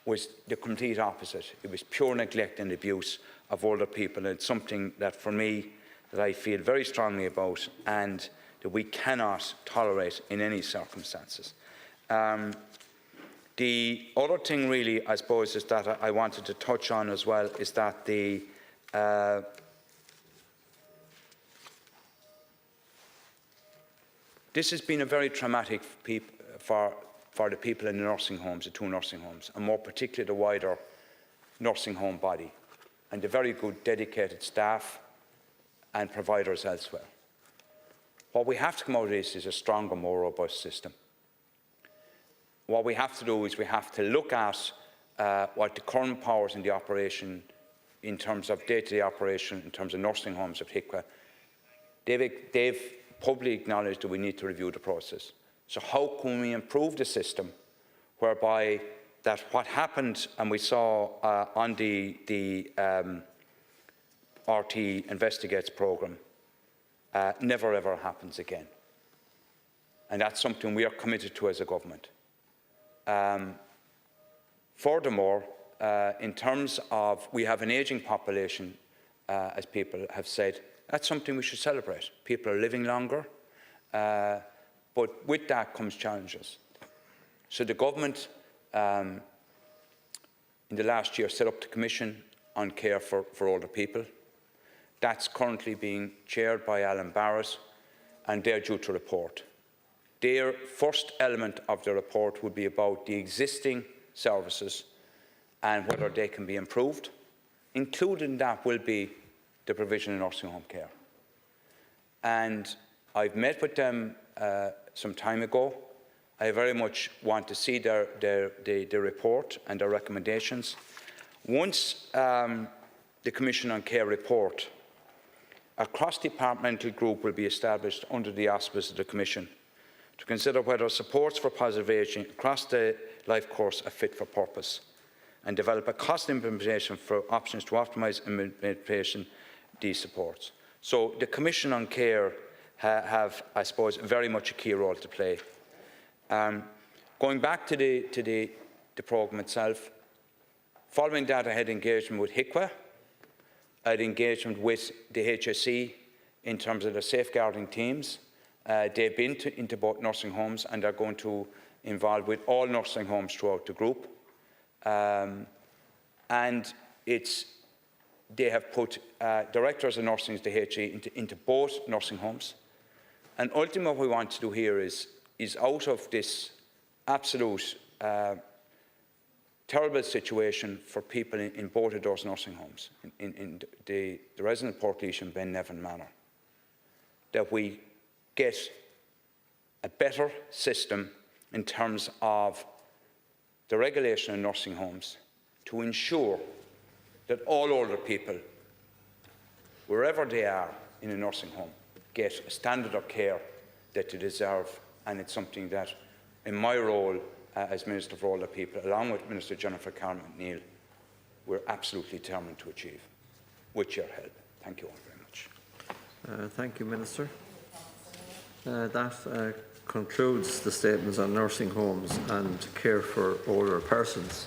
was the complete opposite. It was pure neglect and abuse of older people, and it's something that for me that I feel very strongly about and that we cannot tolerate in any circumstances. The other thing really, I suppose, is that I wanted to touch on as well is that this has been a very traumatic for the people in the nursing homes, the two nursing homes, and more particularly the wider nursing home body, and the very good dedicated staff and providers elsewhere. What we have to come out of this is a stronger, more robust system. What we have to do is we have to look at what the current powers in the operation, in terms of day-to-day operation, in terms of nursing homes of HICWA, they've publicly acknowledged that we need to review the process. So how can we improve the system whereby that what happened, and we saw on the RT Investigates programme, never ever happens again. And that's something we are committed to as a government. Furthermore, in terms of we have an ageing population, as people have said, that's something we should celebrate. People are living longer, but with that comes challenges. So the government in the last year set up the Commission on Care for Older People. That's currently being chaired by Alan Barrett, and they're due to report. Their first element of the report would be about the existing services and whether they can be improved. Included in that will be the provision of nursing home care. And I've met with them some time ago. I very much want to see their report and their recommendations. Once the Commission on Care report, a cross-departmental group will be established under the auspices of the Commission to consider whether supports for positive ageing across the life course are fit for purpose, and develop a cost implementation for options to optimise implementation of these supports. So the Commission on Care have, I suppose, very much a key role to play. Going back to the programme itself, following that I had engagement with HICWA, I had engagement with the HSE in terms of the safeguarding teams. They've been into both nursing homes and are going to involve with all nursing homes throughout the group. And they have put directors of nursing, the HSE, into both nursing homes. And ultimately what we want to do here is out of this absolute terrible situation for people in both of those nursing homes, in the resident Portlaoise and Ben Nevin Manor, that we get a better system in terms of the regulation of nursing homes to ensure that all older people, wherever they are in a nursing home, get a standard of care that they deserve. And it's something that, in my role as Minister for Older People, along with Minister Jennifer Carmen McNeill, we're absolutely determined to achieve, with your help. Thank you all very much. Thank you, Minister. That concludes the statements on nursing homes and care for older persons.